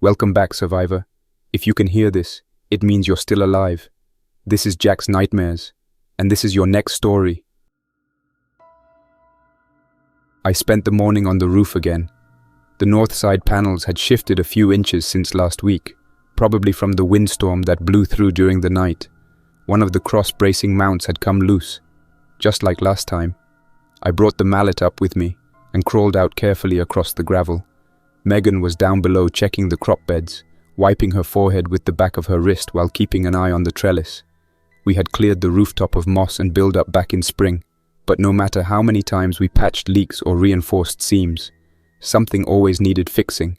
Welcome back, survivor. If you can hear this, it means you're still alive. This is Jack's Nightmares, and this is your next story. I spent the morning on the roof again. The north side panels had shifted a few inches since last week, probably from the windstorm that blew through during the night. One of the cross-bracing mounts had come loose, just like last time. I brought the mallet up with me and crawled out carefully across the gravel. Megan was down below checking the crop beds, wiping her forehead with the back of her wrist while keeping an eye on the trellis. We had cleared the rooftop of moss and build-up back in spring, but no matter how many times we patched leaks or reinforced seams, something always needed fixing.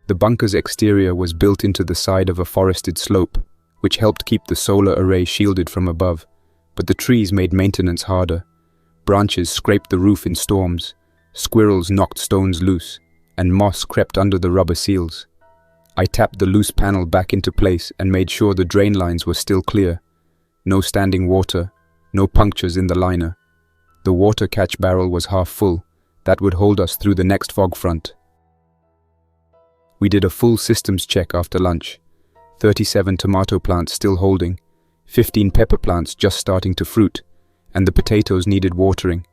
The bunker's exterior was built into the side of a forested slope, which helped keep the solar array shielded from above, but the trees made maintenance harder. Branches scraped the roof in storms, squirrels knocked stones loose, and moss crept under the rubber seals. I tapped the loose panel back into place and made sure the drain lines were still clear. No standing water, no punctures in the liner. The water catch barrel was half full. That would hold us through the next fog front. We did a full systems check after lunch. 37 tomato plants still holding, 15 pepper plants just starting to fruit, and the potatoes needed watering.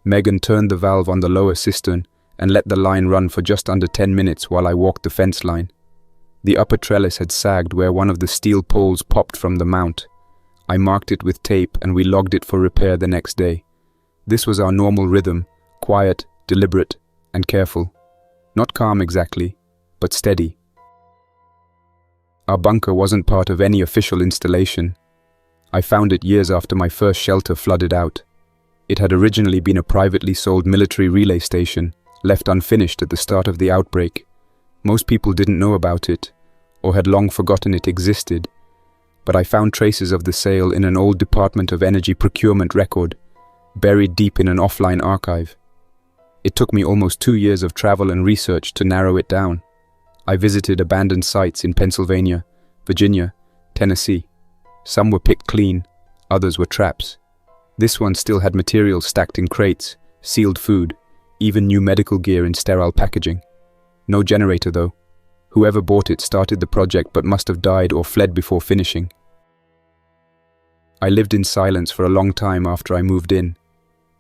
Megan turned the valve on the lower cistern and let the line run for just under 10 minutes while I walked the fence line. The upper trellis had sagged where one of the steel poles popped from the mount. I marked it with tape and we logged it for repair the next day. This was our normal rhythm, quiet, deliberate, and careful. Not calm exactly, but steady. Our bunker wasn't part of any official installation. I found it years after my first shelter flooded out. It had originally been a privately sold military relay station, left unfinished at the start of the outbreak. Most people didn't know about it, or had long forgotten it existed, but I found traces of the sale in an old Department of Energy procurement record, buried deep in an offline archive. It took me almost 2 years of travel and research to narrow it down. I visited abandoned sites in Pennsylvania, Virginia, Tennessee. Some were picked clean, others were traps. This one still had materials stacked in crates, sealed food, even new medical gear in sterile packaging. No generator though. Whoever bought it started the project but must have died or fled before finishing. I lived in silence for a long time after I moved in.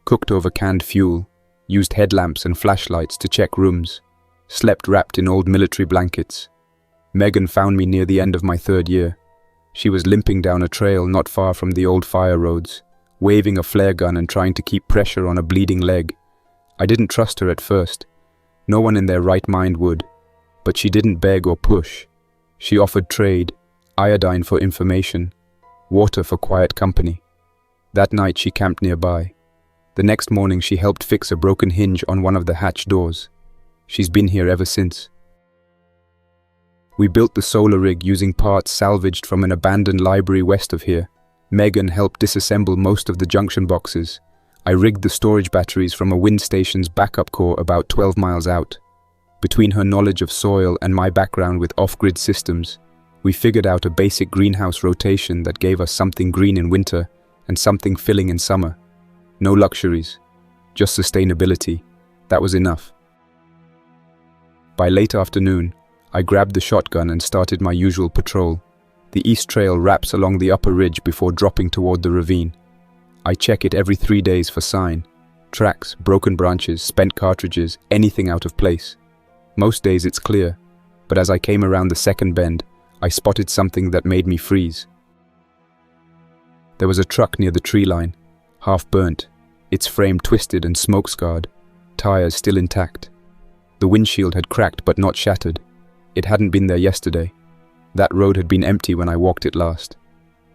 Cooked over canned fuel, used headlamps and flashlights to check rooms, slept wrapped in old military blankets. Megan found me near the end of my 3rd year. She was limping down a trail not far from the old fire roads, waving a flare gun and trying to keep pressure on a bleeding leg. I didn't trust her at first. No one in their right mind would. But she didn't beg or push. She offered trade, iodine for information, water for quiet company. That night she camped nearby. The next morning she helped fix a broken hinge on one of the hatch doors. She's been here ever since. We built the solar rig using parts salvaged from an abandoned library west of here. Megan helped disassemble most of the junction boxes. I rigged the storage batteries from a wind station's backup core about 12 miles out. Between her knowledge of soil and my background with off-grid systems, we figured out a basic greenhouse rotation that gave us something green in winter and something filling in summer. No luxuries, just sustainability. That was enough. By late afternoon, I grabbed the shotgun and started my usual patrol. The east trail wraps along the upper ridge before dropping toward the ravine. I check it every 3 days for sign. Tracks, broken branches, spent cartridges, anything out of place. Most days it's clear, but as I came around the second bend, I spotted something that made me freeze. There was a truck near the tree line, half burnt, its frame twisted and smoke-scarred, tires still intact. The windshield had cracked but not shattered. It hadn't been there yesterday. That road had been empty when I walked it last.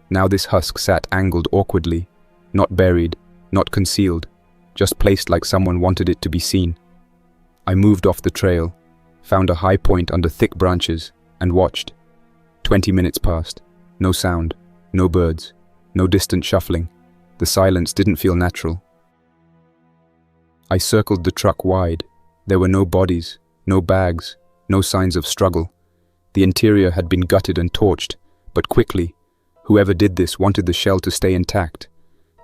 Now this husk sat angled awkwardly, not buried, not concealed, just placed like someone wanted it to be seen. I moved off the trail, found a high point under thick branches, and watched. 20 minutes passed. No sound, no birds, no distant shuffling. The silence didn't feel natural. I circled the truck wide. There were no bodies, no bags, no signs of struggle. The interior had been gutted and torched, but quickly. Whoever did this wanted the shell to stay intact.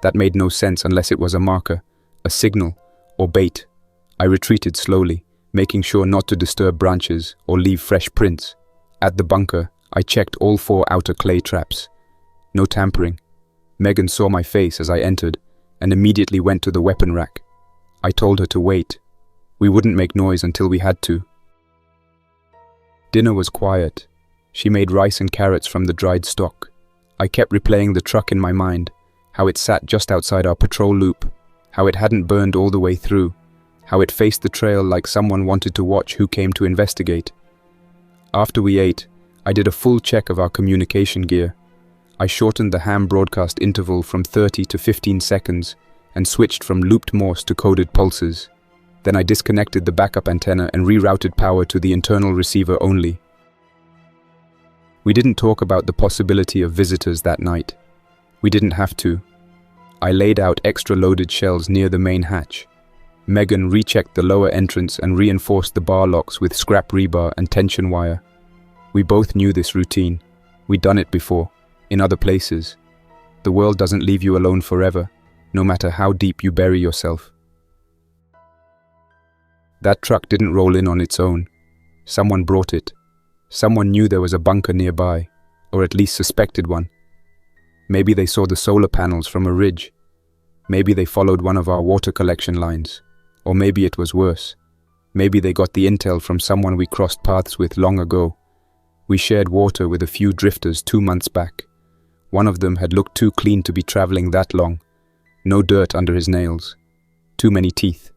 That made no sense unless it was a marker, a signal, or bait. I retreated slowly, making sure not to disturb branches or leave fresh prints. At the bunker, I checked all 4 outer clay traps. No tampering. Megan saw my face as I entered and immediately went to the weapon rack. I told her to wait. We wouldn't make noise until we had to. Dinner was quiet. She made rice and carrots from the dried stock. I kept replaying the truck in my mind, how it sat just outside our patrol loop, how it hadn't burned all the way through, how it faced the trail like someone wanted to watch who came to investigate. After we ate, I did a full check of our communication gear. I shortened the ham broadcast interval from 30 to 15 seconds and switched from looped Morse to coded pulses. Then I disconnected the backup antenna and rerouted power to the internal receiver only. We didn't talk about the possibility of visitors that night. We didn't have to. I laid out extra loaded shells near the main hatch. Megan rechecked the lower entrance and reinforced the bar locks with scrap rebar and tension wire. We both knew this routine. We'd done it before, in other places. The world doesn't leave you alone forever, no matter how deep you bury yourself. That truck didn't roll in on its own. Someone brought it. Someone knew there was a bunker nearby, or at least suspected one. Maybe they saw the solar panels from a ridge. Maybe they followed one of our water collection lines. Or maybe it was worse. Maybe they got the intel from someone we crossed paths with long ago. We shared water with a few drifters 2 months back. One of them had looked too clean to be traveling that long. No dirt under his nails. Too many teeth.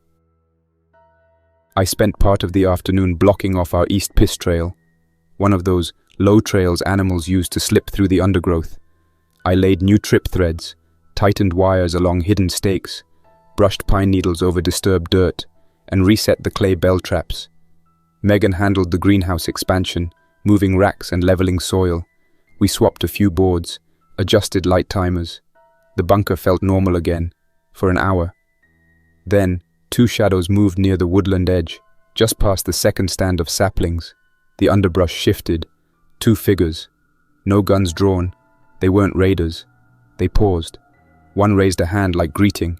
I spent part of the afternoon blocking off our East Piss Trail, one of those low trails animals use to slip through the undergrowth. I laid new trip threads, tightened wires along hidden stakes, brushed pine needles over disturbed dirt, and reset the clay bell traps. Megan handled the greenhouse expansion, moving racks and leveling soil. We swapped a few boards, adjusted light timers. The bunker felt normal again, for an hour. Then, 2 shadows moved near the woodland edge, just past the second stand of saplings. The underbrush shifted. 2 figures. No guns drawn. They weren't raiders. They paused. One raised a hand like greeting.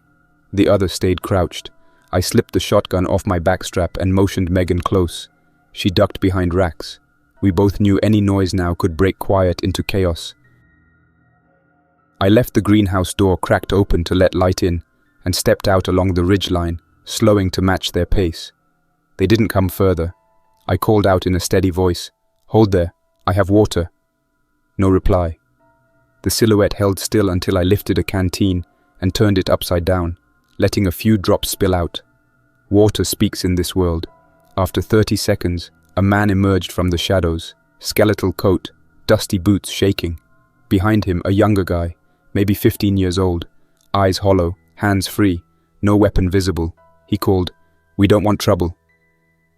The other stayed crouched. I slipped the shotgun off my backstrap and motioned Megan close. She ducked behind racks. We both knew any noise now could break quiet into chaos. I left the greenhouse door cracked open to let light in and stepped out along the ridgeline, slowing to match their pace. They didn't come further. I called out in a steady voice, "Hold there, I have water." No reply. The silhouette held still until I lifted a canteen and turned it upside down, letting a few drops spill out. Water speaks in this world. After 30 seconds, a man emerged from the shadows, skeletal coat, dusty boots shaking. Behind him, a younger guy, maybe 15 years old, eyes hollow, hands free, no weapon visible. He called, "We don't want trouble."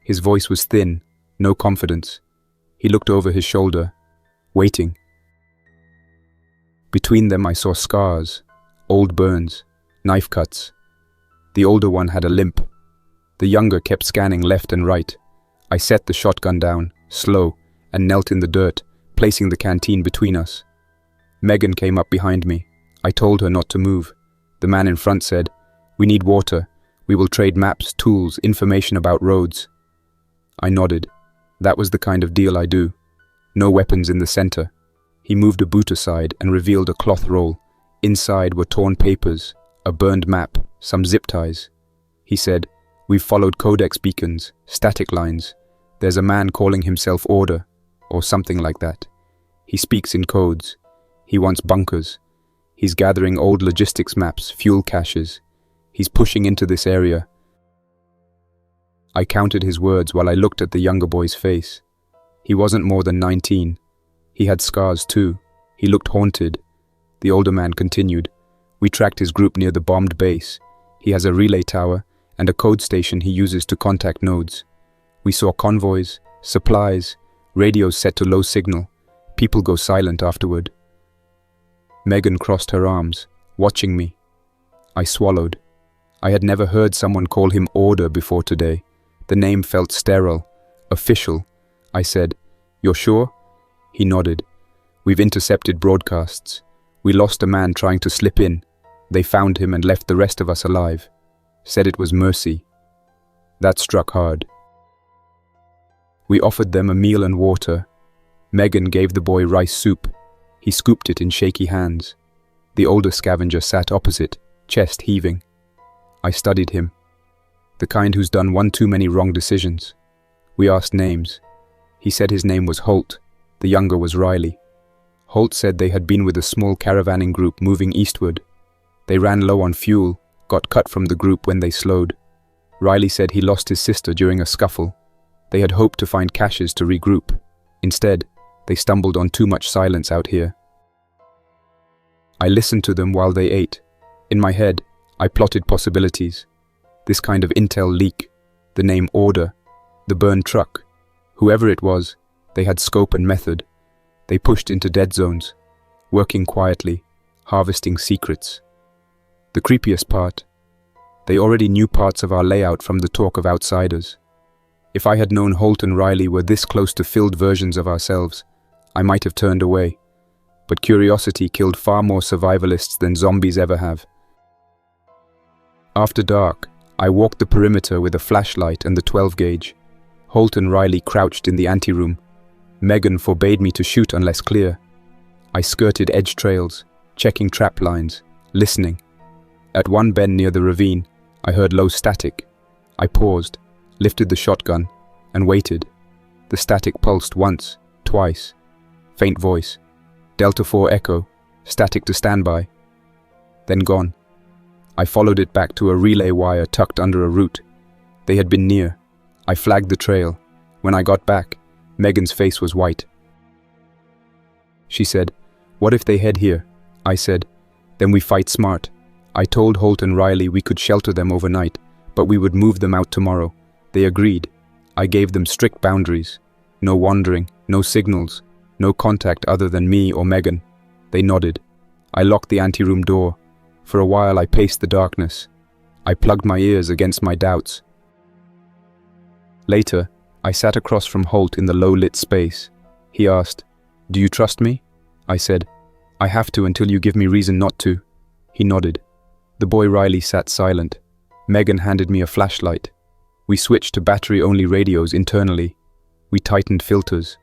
His voice was thin, no confidence. He looked over his shoulder, waiting. Between them I saw scars, old burns, knife cuts. The older one had a limp. The younger kept scanning left and right. I set the shotgun down, slow, and knelt in the dirt, placing the canteen between us. Megan came up behind me. I told her not to move. The man in front said, "We need water. We will trade maps, tools, information about roads." I nodded. That was the kind of deal I do. No weapons in the center. He moved a boot aside and revealed a cloth roll. Inside were torn papers, a burned map, some zip ties. He said, "We've followed codex beacons, static lines. There's a man calling himself Order, or something like that. He speaks in codes. He wants bunkers. He's gathering old logistics maps, fuel caches. He's pushing into this area." I counted his words while I looked at the younger boy's face. He wasn't more than 19. He had scars too. He looked haunted. The older man continued. "We tracked his group near the bombed base. He has a relay tower and a code station he uses to contact nodes. We saw convoys, supplies, radios set to low signal. People go silent afterward." Megan crossed her arms, watching me. I swallowed. I had never heard someone call him Order before today. The name felt sterile, official. I said, "You're sure?" He nodded. "We've intercepted broadcasts. We lost a man trying to slip in. They found him and left the rest of us alive. Said it was mercy." That struck hard. We offered them a meal and water. Megan gave the boy rice soup. He scooped it in shaky hands. The older scavenger sat opposite, chest heaving. I studied him. The kind who's done one too many wrong decisions. We asked names. He said his name was Holt. The younger was Riley. Holt said they had been with a small caravanning group moving eastward. They ran low on fuel, got cut from the group when they slowed. Riley said he lost his sister during a scuffle. They had hoped to find caches to regroup. Instead, they stumbled on too much silence out here. I listened to them while they ate. In my head, I plotted possibilities. This kind of intel leak, the name Order, the burned truck. Whoever it was, they had scope and method. They pushed into dead zones, working quietly, harvesting secrets. The creepiest part, they already knew parts of our layout from the talk of outsiders. If I had known Holt and Riley were this close to filled versions of ourselves, I might have turned away. But curiosity killed far more survivalists than zombies ever have. After dark, I walked the perimeter with a flashlight and the 12-gauge. Holt and Riley crouched in the anteroom. Megan forbade me to shoot unless clear. I skirted edge trails, checking trap lines, listening. At one bend near the ravine, I heard low static. I paused, lifted the shotgun, and waited. The static pulsed once, twice. Faint voice. Delta 4 echo, static to standby. Then gone. I followed it back to a relay wire tucked under a root. They had been near. I flagged the trail. When I got back, Megan's face was white. She said, "What if they head here?" I said, "Then we fight smart." I told Holt and Riley we could shelter them overnight, but we would move them out tomorrow. They agreed. I gave them strict boundaries. No wandering, no signals, no contact other than me or Megan. They nodded. I locked the anteroom door. For a while I paced the darkness. I plugged my ears against my doubts. Later, I sat across from Holt in the low-lit space. He asked, "Do you trust me?" I said, "I have to until you give me reason not to." He nodded. The boy Riley sat silent. Megan handed me a flashlight. We switched to battery-only radios internally. We tightened filters.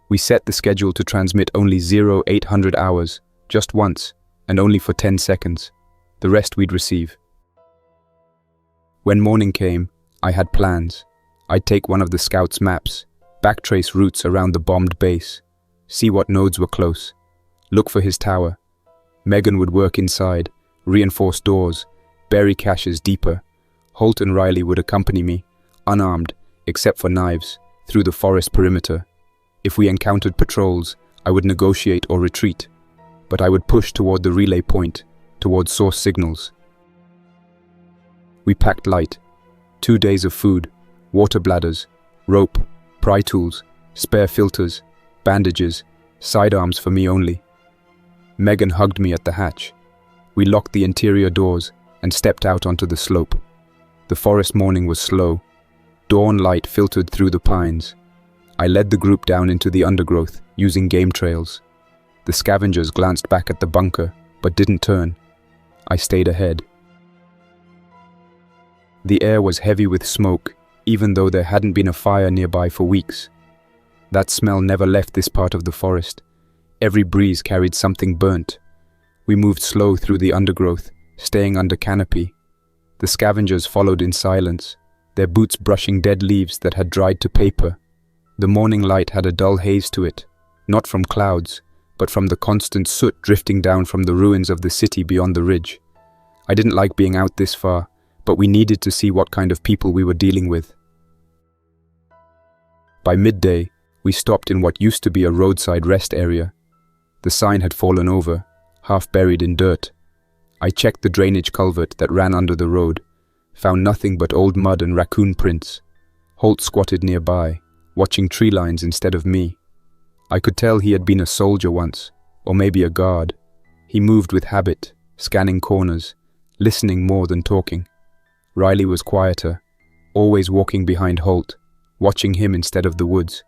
We set the schedule to transmit only 0800 hours, just once, and only for 10 seconds. The rest we'd receive. When morning came, I had plans. I'd take one of the scouts' maps, backtrace routes around the bombed base, see what nodes were close, look for his tower. Megan would work inside, reinforce doors, bury caches deeper. Holt and Riley would accompany me, unarmed, except for knives, through the forest perimeter. If we encountered patrols, I would negotiate or retreat, but I would push toward the relay point, toward source signals. We packed light. 2 days of food, water bladders, rope, pry tools, spare filters, bandages, sidearms for me only. Megan hugged me at the hatch. We locked the interior doors and stepped out onto the slope. The forest morning was slow. Dawn light filtered through the pines. I led the group down into the undergrowth, using game trails. The scavengers glanced back at the bunker, but didn't turn. I stayed ahead. The air was heavy with smoke, even though there hadn't been a fire nearby for weeks. That smell never left this part of the forest. Every breeze carried something burnt. We moved slow through the undergrowth, staying under canopy. The scavengers followed in silence, their boots brushing dead leaves that had dried to paper. The morning light had a dull haze to it, not from clouds, but from the constant soot drifting down from the ruins of the city beyond the ridge. I didn't like being out this far, but we needed to see what kind of people we were dealing with. By midday, we stopped in what used to be a roadside rest area. The sign had fallen over, half buried in dirt. I checked the drainage culvert that ran under the road, found nothing but old mud and raccoon prints. Holt squatted nearby, watching tree lines instead of me. I could tell he had been a soldier once, or maybe a guard. He moved with habit, scanning corners, listening more than talking. Riley was quieter, always walking behind Holt, watching him instead of the woods.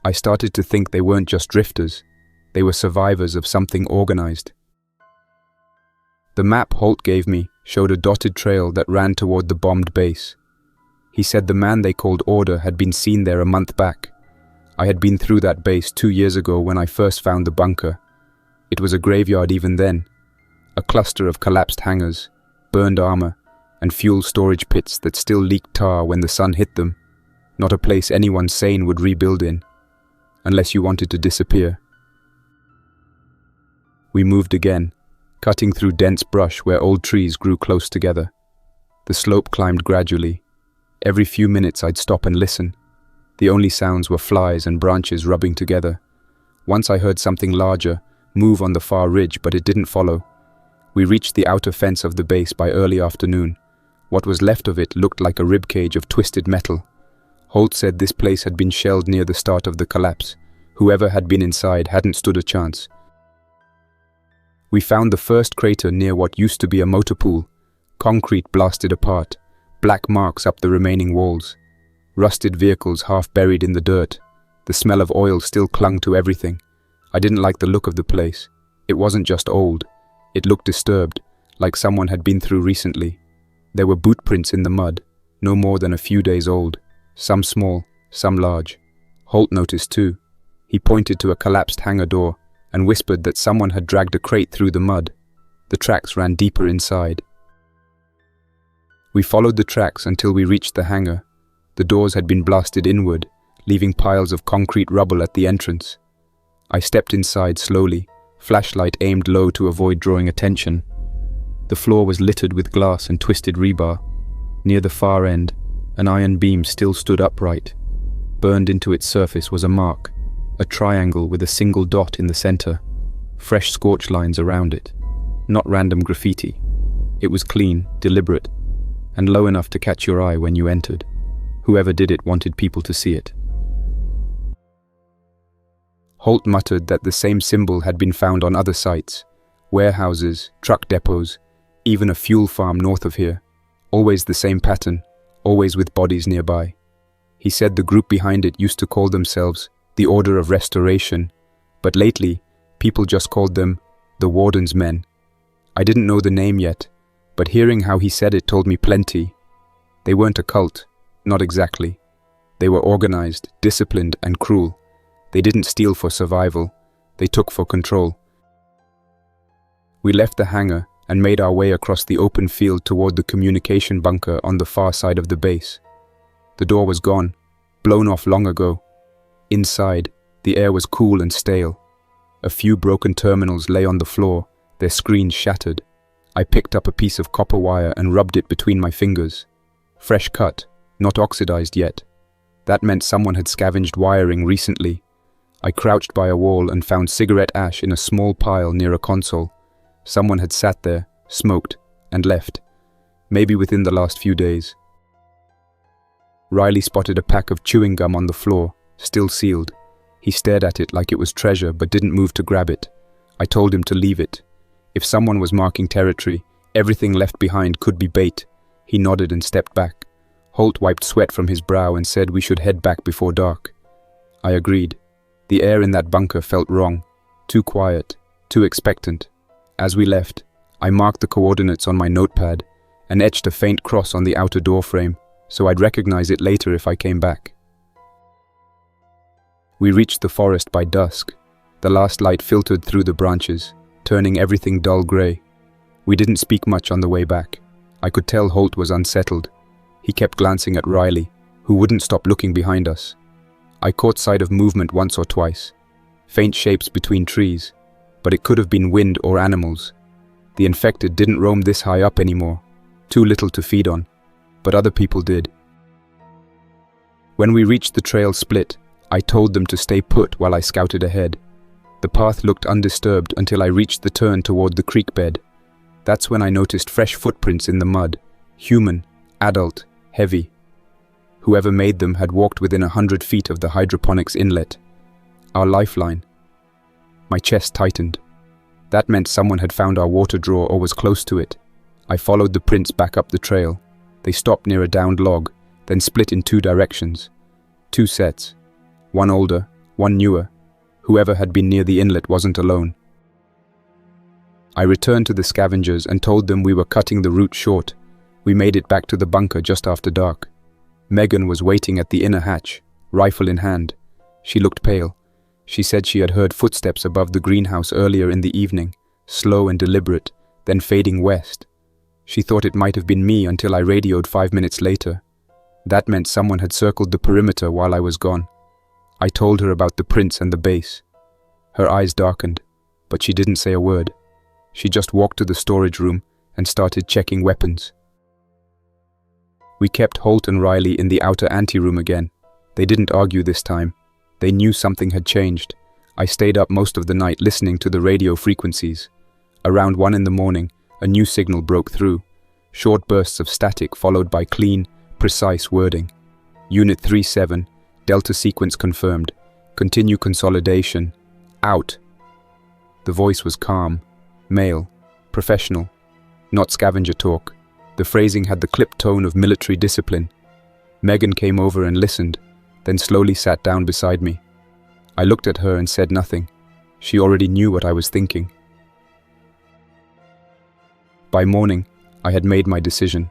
I started to think they weren't just drifters, they were survivors of something organized. The map Holt gave me showed a dotted trail that ran toward the bombed base. He said the man they called Order had been seen there a month back, I had been through that base 2 years ago when I first found the bunker. It was a graveyard even then. A cluster of collapsed hangars, burned armor, and fuel storage pits that still leaked tar when the sun hit them. Not a place anyone sane would rebuild in, unless you wanted to disappear. We moved again, cutting through dense brush where old trees grew close together. The slope climbed gradually. Every few minutes I'd stop and listen. The only sounds were flies and branches rubbing together. Once I heard something larger move on the far ridge, but it didn't follow. We reached the outer fence of the base by early afternoon. What was left of it looked like a ribcage of twisted metal. Holt said this place had been shelled near the start of the collapse. Whoever had been inside hadn't stood a chance. We found the first crater near what used to be a motor pool. Concrete blasted apart, black marks up the remaining walls. Rusted vehicles half buried in the dirt. The smell of oil still clung to everything. I didn't like the look of the place. It wasn't just old. It looked disturbed, like someone had been through recently. There were boot prints in the mud, no more than a few days old. Some small, some large. Holt noticed too. He pointed to a collapsed hangar door and whispered that someone had dragged a crate through the mud. The tracks ran deeper inside. We followed the tracks until we reached the hangar. The doors had been blasted inward, leaving piles of concrete rubble at the entrance. I stepped inside slowly, flashlight aimed low to avoid drawing attention. The floor was littered with glass and twisted rebar. Near the far end, an iron beam still stood upright. Burned into its surface was a mark, a triangle with a single dot in the center, fresh scorch lines around it. Not random graffiti. It was clean, deliberate, and low enough to catch your eye when you entered. Whoever did it wanted people to see it. Holt muttered that the same symbol had been found on other sites, warehouses, truck depots, even a fuel farm north of here. Always the same pattern, always with bodies nearby. He said the group behind it used to call themselves the Order of Restoration, but lately, people just called them the Warden's Men. I didn't know the name yet, but hearing how he said it told me plenty. They weren't a cult, not exactly. They were organized, disciplined, and cruel. They didn't steal for survival, they took for control. We left the hangar and made our way across the open field toward the communication bunker on the far side of the base. The door was gone, blown off long ago. Inside, the air was cool and stale. A few broken terminals lay on the floor, their screens shattered. I picked up a piece of copper wire and rubbed it between my fingers. Fresh cut, not oxidized yet. That meant someone had scavenged wiring recently. I crouched by a wall and found cigarette ash in a small pile near a console. Someone had sat there, smoked, and left. Maybe within the last few days. Riley spotted a pack of chewing gum on the floor, still sealed. He stared at it like it was treasure but didn't move to grab it. I told him to leave it. If someone was marking territory, everything left behind could be bait. He nodded and stepped back. Holt wiped sweat from his brow and said we should head back before dark. I agreed. The air in that bunker felt wrong. Too quiet, too expectant. As we left, I marked the coordinates on my notepad and etched a faint cross on the outer door frame, so I'd recognize it later if I came back. We reached the forest by dusk. The last light filtered through the branches, turning everything dull gray. We didn't speak much on the way back. I could tell Holt was unsettled. He kept glancing at Riley, who wouldn't stop looking behind us. I caught sight of movement once or twice, faint shapes between trees, but it could have been wind or animals. The infected didn't roam this high up anymore, too little to feed on, but other people did. When we reached the trail split, I told them to stay put while I scouted ahead. The path looked undisturbed until I reached the turn toward the creek bed. That's when I noticed fresh footprints in the mud, human, adult, heavy. Whoever made them had walked within 100 feet of the hydroponics inlet. Our lifeline. My chest tightened. That meant someone had found our water drawer or was close to it. I followed the prints back up the trail. They stopped near a downed log, then split in 2 directions. 2 sets. One older, one newer. Whoever had been near the inlet wasn't alone. I returned to the scavengers and told them we were cutting the route short. We made it back to the bunker just after dark. Megan was waiting at the inner hatch, rifle in hand. She looked pale. She said she had heard footsteps above the greenhouse earlier in the evening, slow and deliberate, then fading west. She thought it might have been me until I radioed 5 minutes later. That meant someone had circled the perimeter while I was gone. I told her about the prints and the base. Her eyes darkened, but she didn't say a word. She just walked to the storage room and started checking weapons. We kept Holt and Riley in the outer anteroom again. They didn't argue this time. They knew something had changed. I stayed up most of the night listening to the radio frequencies. Around 1 in the morning, a new signal broke through. Short bursts of static followed by clean, precise wording. Unit 37, Delta sequence confirmed. Continue consolidation. Out. The voice was calm, male, professional, not scavenger talk. The phrasing had the clipped tone of military discipline. Megan came over and listened, then slowly sat down beside me. I looked at her and said nothing. She already knew what I was thinking. By morning, I had made my decision.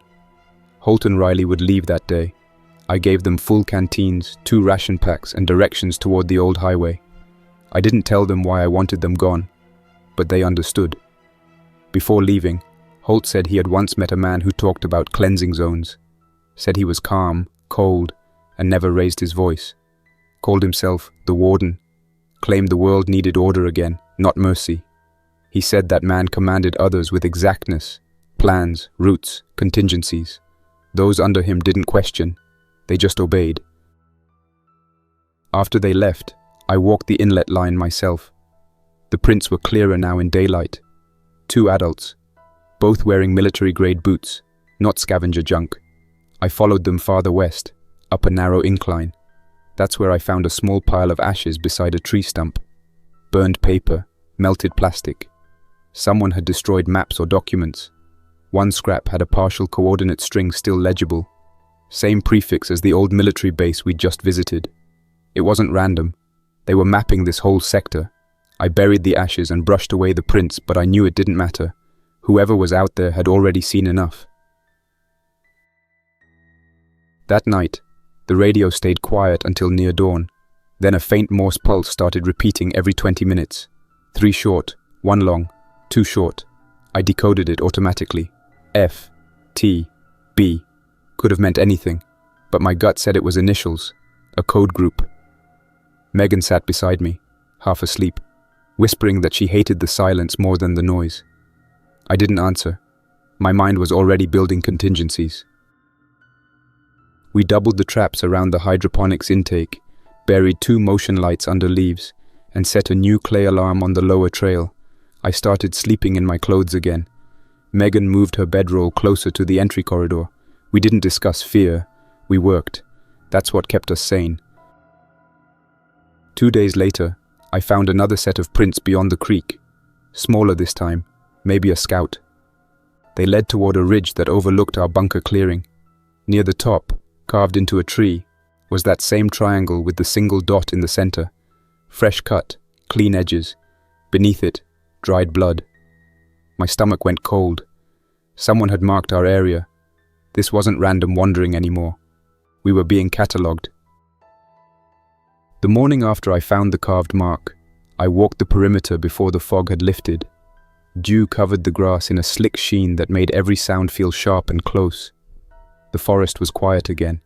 Holt and Riley would leave that day. I gave them full canteens, 2 ration packs, and directions toward the old highway. I didn't tell them why I wanted them gone, but they understood. Before leaving, Holt said he had once met a man who talked about cleansing zones, said he was calm, cold, and never raised his voice, called himself the Warden, claimed the world needed order again, not mercy. He said that man commanded others with exactness, plans, routes, contingencies. Those under him didn't question, they just obeyed. After they left, I walked the inlet line myself. The prints were clearer now in daylight. 2 adults, both wearing military-grade boots, not scavenger junk. I followed them farther west, up a narrow incline. That's where I found a small pile of ashes beside a tree stump. Burned paper, melted plastic. Someone had destroyed maps or documents. One scrap had a partial coordinate string still legible. Same prefix as the old military base we'd just visited. It wasn't random. They were mapping this whole sector. I buried the ashes and brushed away the prints, but I knew it didn't matter. Whoever was out there had already seen enough. That night, the radio stayed quiet until near dawn. Then a faint Morse pulse started repeating every 20 minutes. 3 short, 1 long, 2 short. I decoded it automatically. F, T, B. Could have meant anything, but my gut said it was initials, a code group. Megan sat beside me, half asleep, whispering that she hated the silence more than the noise. I didn't answer. My mind was already building contingencies. We doubled the traps around the hydroponics intake, buried 2 motion lights under leaves, and set a new clay alarm on the lower trail. I started sleeping in my clothes again. Megan moved her bedroll closer to the entry corridor. We didn't discuss fear. We worked. That's what kept us sane. 2 days later, I found another set of prints beyond the creek. Smaller this time, maybe a scout. They led toward a ridge that overlooked our bunker clearing. Near the top, carved into a tree, was that same triangle with the single dot in the center. Fresh cut, clean edges. Beneath it, dried blood. My stomach went cold. Someone had marked our area. This wasn't random wandering anymore. We were being catalogued. The morning after I found the carved mark, I walked the perimeter before the fog had lifted. Dew covered the grass in a slick sheen that made every sound feel sharp and close. The forest was quiet again,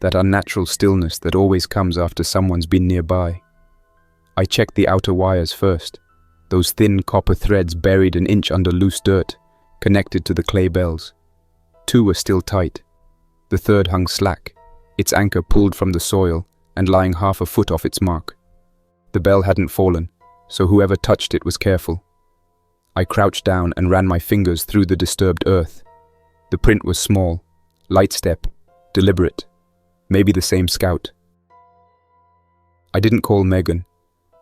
that unnatural stillness that always comes after someone's been nearby. I checked the outer wires first, those thin copper threads buried an inch under loose dirt, connected to the clay bells. 2 were still tight. The third hung slack, its anchor pulled from the soil and lying half a foot off its mark. The bell hadn't fallen, so whoever touched it was careful. I crouched down and ran my fingers through the disturbed earth. The print was small, light step, deliberate, maybe the same scout. I didn't call Megan.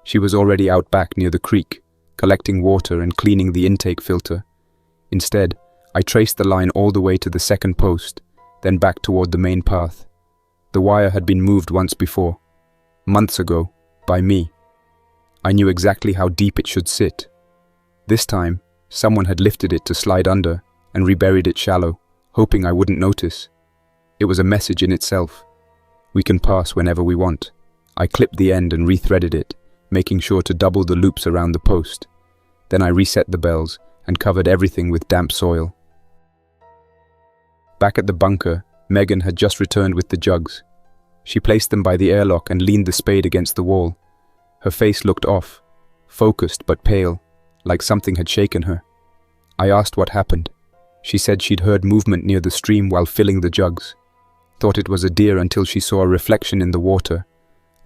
She was already out back near the creek, collecting water and cleaning the intake filter. Instead, I traced the line all the way to the second post, then back toward the main path. The wire had been moved once before, months ago, by me. I knew exactly how deep it should sit. This time, someone had lifted it to slide under and reburied it shallow, hoping I wouldn't notice. It was a message in itself. We can pass whenever we want. I clipped the end and rethreaded it, making sure to double the loops around the post. Then I reset the bells and covered everything with damp soil. Back at the bunker, Megan had just returned with the jugs. She placed them by the airlock and leaned the spade against the wall. Her face looked off, focused but pale, like something had shaken her. I asked what happened. She said she'd heard movement near the stream while filling the jugs. Thought it was a deer until she saw a reflection in the water.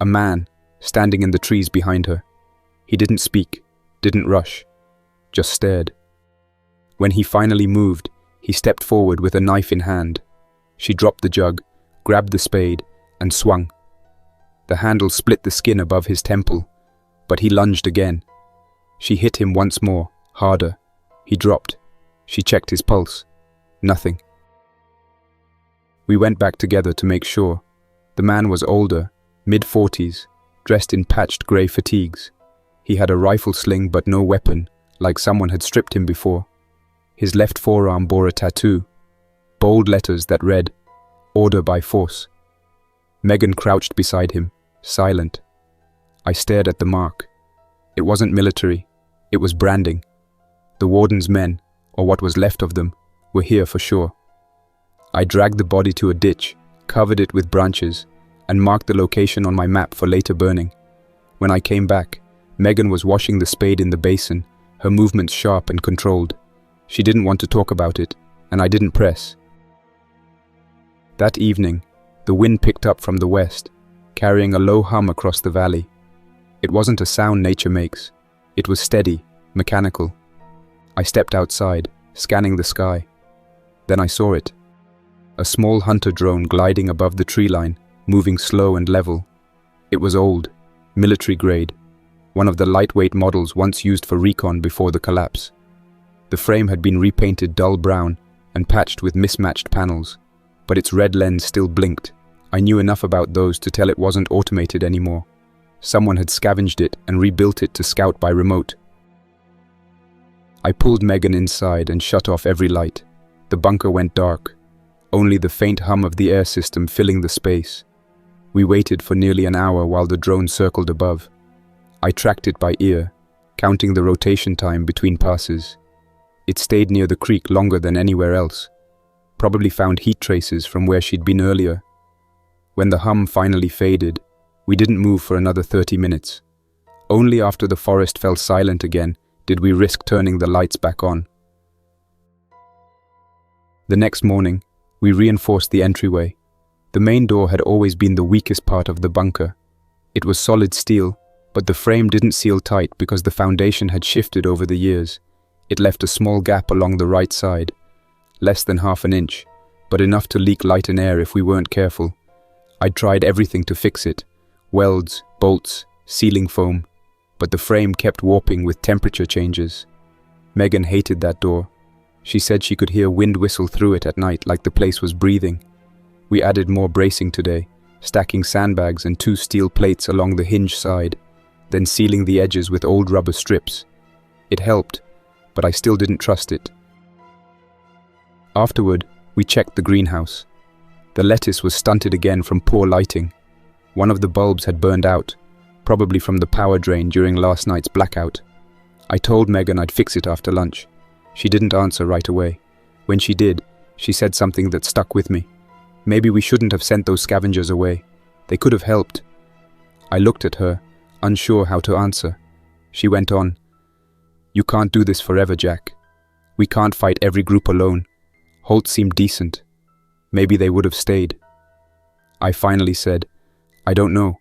A man, standing in the trees behind her. He didn't speak, didn't rush, just stared. When he finally moved, he stepped forward with a knife in hand. She dropped the jug, grabbed the spade, and swung. The handle split the skin above his temple, but he lunged again. She hit him once more, harder. He dropped. She checked his pulse. Nothing. We went back together to make sure. The man was older, mid-40s, dressed in patched grey fatigues. He had a rifle sling but no weapon, like someone had stripped him before. His left forearm bore a tattoo, bold letters that read, "Order by force." Megan crouched beside him, silent. I stared at the mark. It wasn't military, it was branding. The warden's men, or what was left of them, were here for sure. I dragged the body to a ditch, covered it with branches, and marked the location on my map for later burning. When I came back, Megan was washing the spade in the basin, her movements sharp and controlled. She didn't want to talk about it, and I didn't press. That evening, the wind picked up from the west, carrying a low hum across the valley. It wasn't a sound nature makes. It was steady, mechanical. I stepped outside, scanning the sky. Then I saw it. A small hunter drone gliding above the tree line, moving slow and level. It was old, military grade, one of the lightweight models once used for recon before the collapse. The frame had been repainted dull brown and patched with mismatched panels, but its red lens still blinked. I knew enough about those to tell it wasn't automated anymore. Someone had scavenged it and rebuilt it to scout by remote. I pulled Megan inside and shut off every light. The bunker went dark, only the faint hum of the air system filling the space. We waited for nearly an hour while the drone circled above. I tracked it by ear, counting the rotation time between passes. It stayed near the creek longer than anywhere else. Probably found heat traces from where she'd been earlier. When the hum finally faded, we didn't move for another 30 minutes. Only after the forest fell silent again did we risk turning the lights back on. The next morning, we reinforced the entryway. The main door had always been the weakest part of the bunker. It was solid steel, but the frame didn't seal tight because the foundation had shifted over the years. It left a small gap along the right side, less than half an inch, but enough to leak light and air if we weren't careful. I'd tried everything to fix it, welds, bolts, sealing foam, but the frame kept warping with temperature changes. Megan hated that door. She said she could hear wind whistle through it at night like the place was breathing. We added more bracing today, stacking sandbags and 2 steel plates along the hinge side, then sealing the edges with old rubber strips. It helped, but I still didn't trust it. Afterward, we checked the greenhouse. The lettuce was stunted again from poor lighting. One of the bulbs had burned out, probably from the power drain during last night's blackout. I told Megan I'd fix it after lunch. She didn't answer right away. When she did, she said something that stuck with me. Maybe we shouldn't have sent those scavengers away. They could have helped. I looked at her, unsure how to answer. She went on, "You can't do this forever, Jack. We can't fight every group alone. Holt seemed decent. Maybe they would have stayed." I finally said, "I don't know.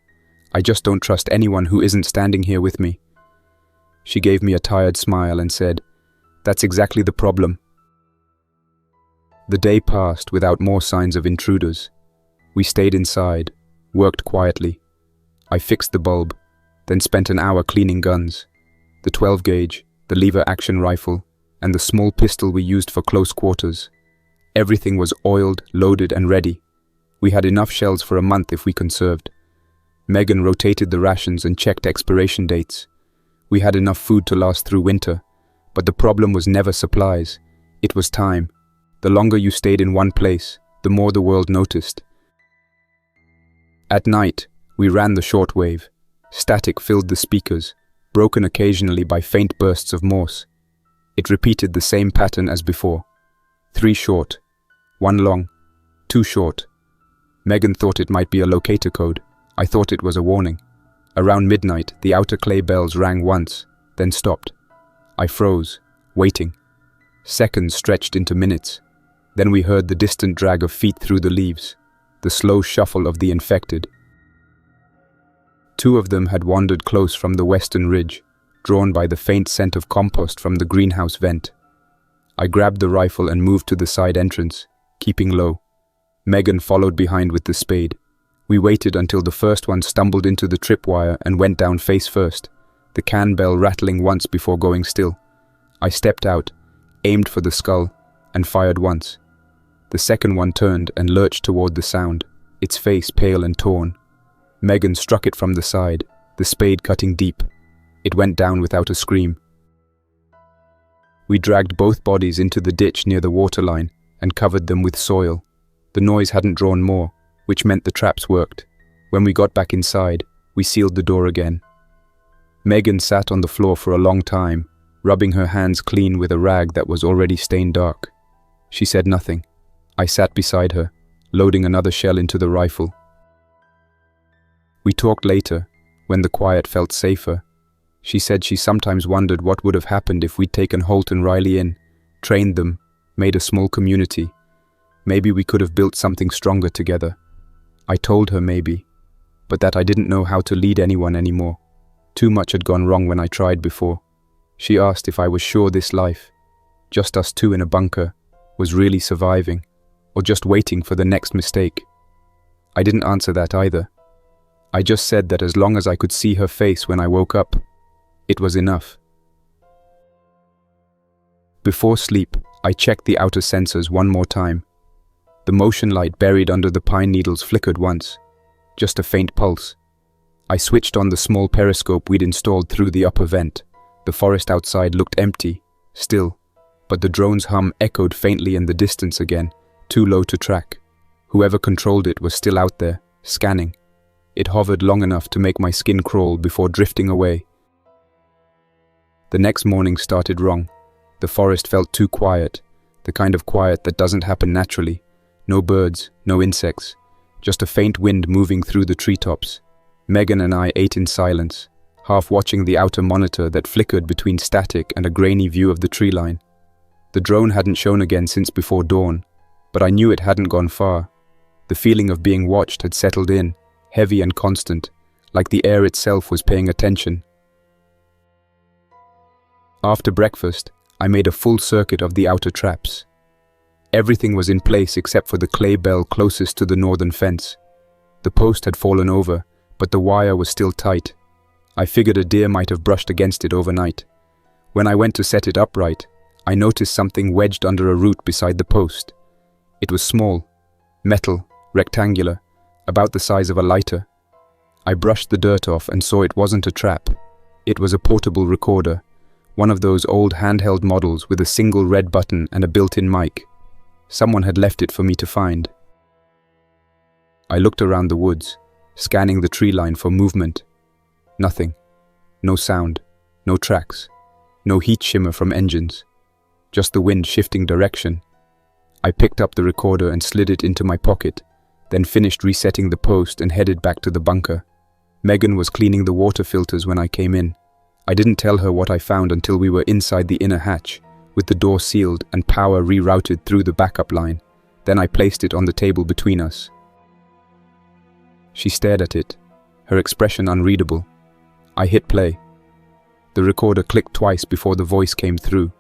I just don't trust anyone who isn't standing here with me." She gave me a tired smile and said, "That's exactly the problem." The day passed without more signs of intruders. We stayed inside, worked quietly. I fixed the bulb, then spent an hour cleaning guns. The 12 gauge, the lever action rifle, and the small pistol we used for close quarters. Everything was oiled, loaded, and ready. We had enough shells for a month if we conserved. Megan rotated the rations and checked expiration dates. We had enough food to last through winter, but the problem was never supplies. It was time. The longer you stayed in one place, the more the world noticed. At night, We ran the shortwave. Static filled the speakers, broken occasionally by faint bursts of Morse. It repeated the same pattern as before. 3 short, 1 long, 2 short. Megan thought it might be a locator code. I thought it was a warning. Around midnight, the outer clay bells rang once, then stopped. I froze, waiting. Seconds stretched into minutes. Then we heard the distant drag of feet through the leaves, the slow shuffle of the infected. 2 of them had wandered close from the western ridge, drawn by the faint scent of compost from the greenhouse vent. I grabbed the rifle and moved to the side entrance, keeping low. Megan followed behind with the spade. We waited until the first one stumbled into the tripwire and went down face first, the can bell rattling once before going still. I stepped out, aimed for the skull, and fired once. The second one turned and lurched toward the sound, its face pale and torn. Megan struck it from the side, the spade cutting deep. It went down without a scream. We dragged both bodies into the ditch near the waterline and covered them with soil. The noise hadn't drawn more, which meant the traps worked. When we got back inside, we sealed the door again. Megan sat on the floor for a long time, rubbing her hands clean with a rag that was already stained dark. She said nothing. I sat beside her, loading another shell into the rifle. We talked later, when the quiet felt safer. She said she sometimes wondered what would have happened if we'd taken Holt and Riley in, trained them, made a small community. Maybe we could have built something stronger together. I told her maybe, but that I didn't know how to lead anyone anymore. Too much had gone wrong when I tried before. She asked if I was sure this life, just us 2 in a bunker, was really surviving, or just waiting for the next mistake. I didn't answer that either. I just said that as long as I could see her face when I woke up, it was enough. Before sleep, I checked the outer sensors one more time. The motion light buried under the pine needles flickered once, just a faint pulse. I switched on the small periscope we'd installed through the upper vent. The forest outside looked empty, still, but the drone's hum echoed faintly in the distance again, too low to track. Whoever controlled it was still out there, scanning. It hovered long enough to make my skin crawl before drifting away. The next morning started wrong. The forest felt too quiet, the kind of quiet that doesn't happen naturally. No birds, no insects, just a faint wind moving through the treetops. Megan and I ate in silence, half watching the outer monitor that flickered between static and a grainy view of the tree line. The drone hadn't shown again since before dawn, but I knew it hadn't gone far. The feeling of being watched had settled in, heavy and constant, like the air itself was paying attention. After breakfast, I made a full circuit of the outer traps. Everything was in place except for the clay bell closest to the northern fence. The post had fallen over, but the wire was still tight. I figured a deer might have brushed against it overnight. When I went to set it upright, I noticed something wedged under a root beside the post. It was small, metal, rectangular, about the size of a lighter. I brushed the dirt off and saw it wasn't a trap. It was a portable recorder, one of those old handheld models with a single red button and a built-in mic. Someone had left it for me to find. I looked around the woods, scanning the tree line for movement. Nothing. No sound. No tracks. No heat shimmer from engines. Just the wind shifting direction. I picked up the recorder and slid it into my pocket, then finished resetting the post and headed back to the bunker. Megan was cleaning the water filters when I came in. I didn't tell her what I found until we were inside the inner hatch, with the door sealed and power rerouted through the backup line. Then I placed it on the table between us. She stared at it, her expression unreadable. I hit play. The recorder clicked twice before the voice came through.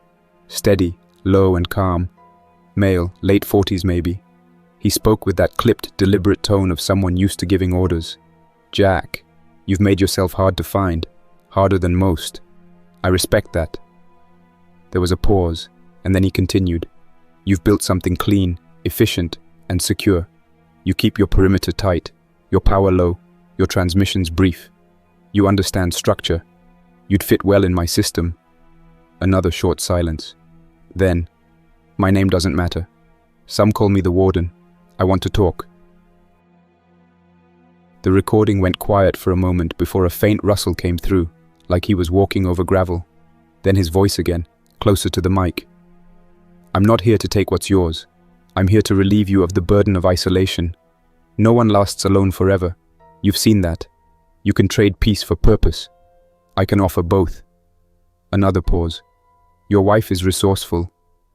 Steady, low and calm. Male, late 40s maybe. He spoke with that clipped, deliberate tone of someone used to giving orders. "Jack, you've made yourself hard to find. Harder than most. I respect that." There was a pause, and then he continued. "You've built something clean, efficient, and secure. You keep your perimeter tight, your power low, your transmissions brief. You understand structure. You'd fit well in my system." Another short silence. Then, "My name doesn't matter. Some call me the Warden. I want to talk." The recording went quiet for a moment before a faint rustle came through, like he was walking over gravel. Then his voice again, closer to the mic. "I'm not here to take what's yours. I'm here to relieve you of the burden of isolation. No one lasts alone forever. You've seen that. You can trade peace for purpose. I can offer both." Another pause. "Your wife is resourceful.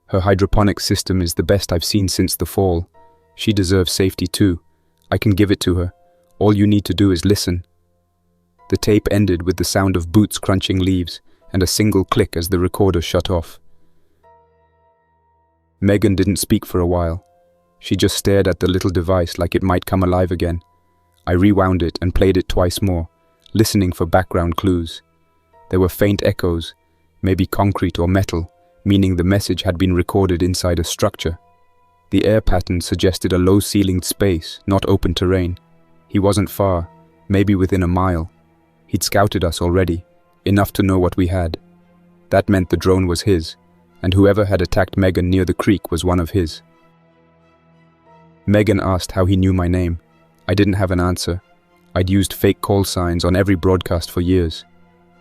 Her hydroponic system is the best I've seen since the fall. She deserves safety too. I can give it to her. All you need to do is listen." The tape ended with the sound of boots crunching leaves and a single click as the recorder shut off. Megan didn't speak for a while. She just stared at the little device like it might come alive again. I rewound it and played it twice more, listening for background clues. There were faint echoes, maybe concrete or metal, meaning the message had been recorded inside a structure. The air pattern suggested a low-ceilinged space, not open terrain. He wasn't far, maybe within a mile. He'd scouted us already, enough to know what we had. That meant the drone was his, and whoever had attacked Megan near the creek was one of his. Megan asked how he knew my name. I didn't have an answer. I'd used fake call signs on every broadcast for years.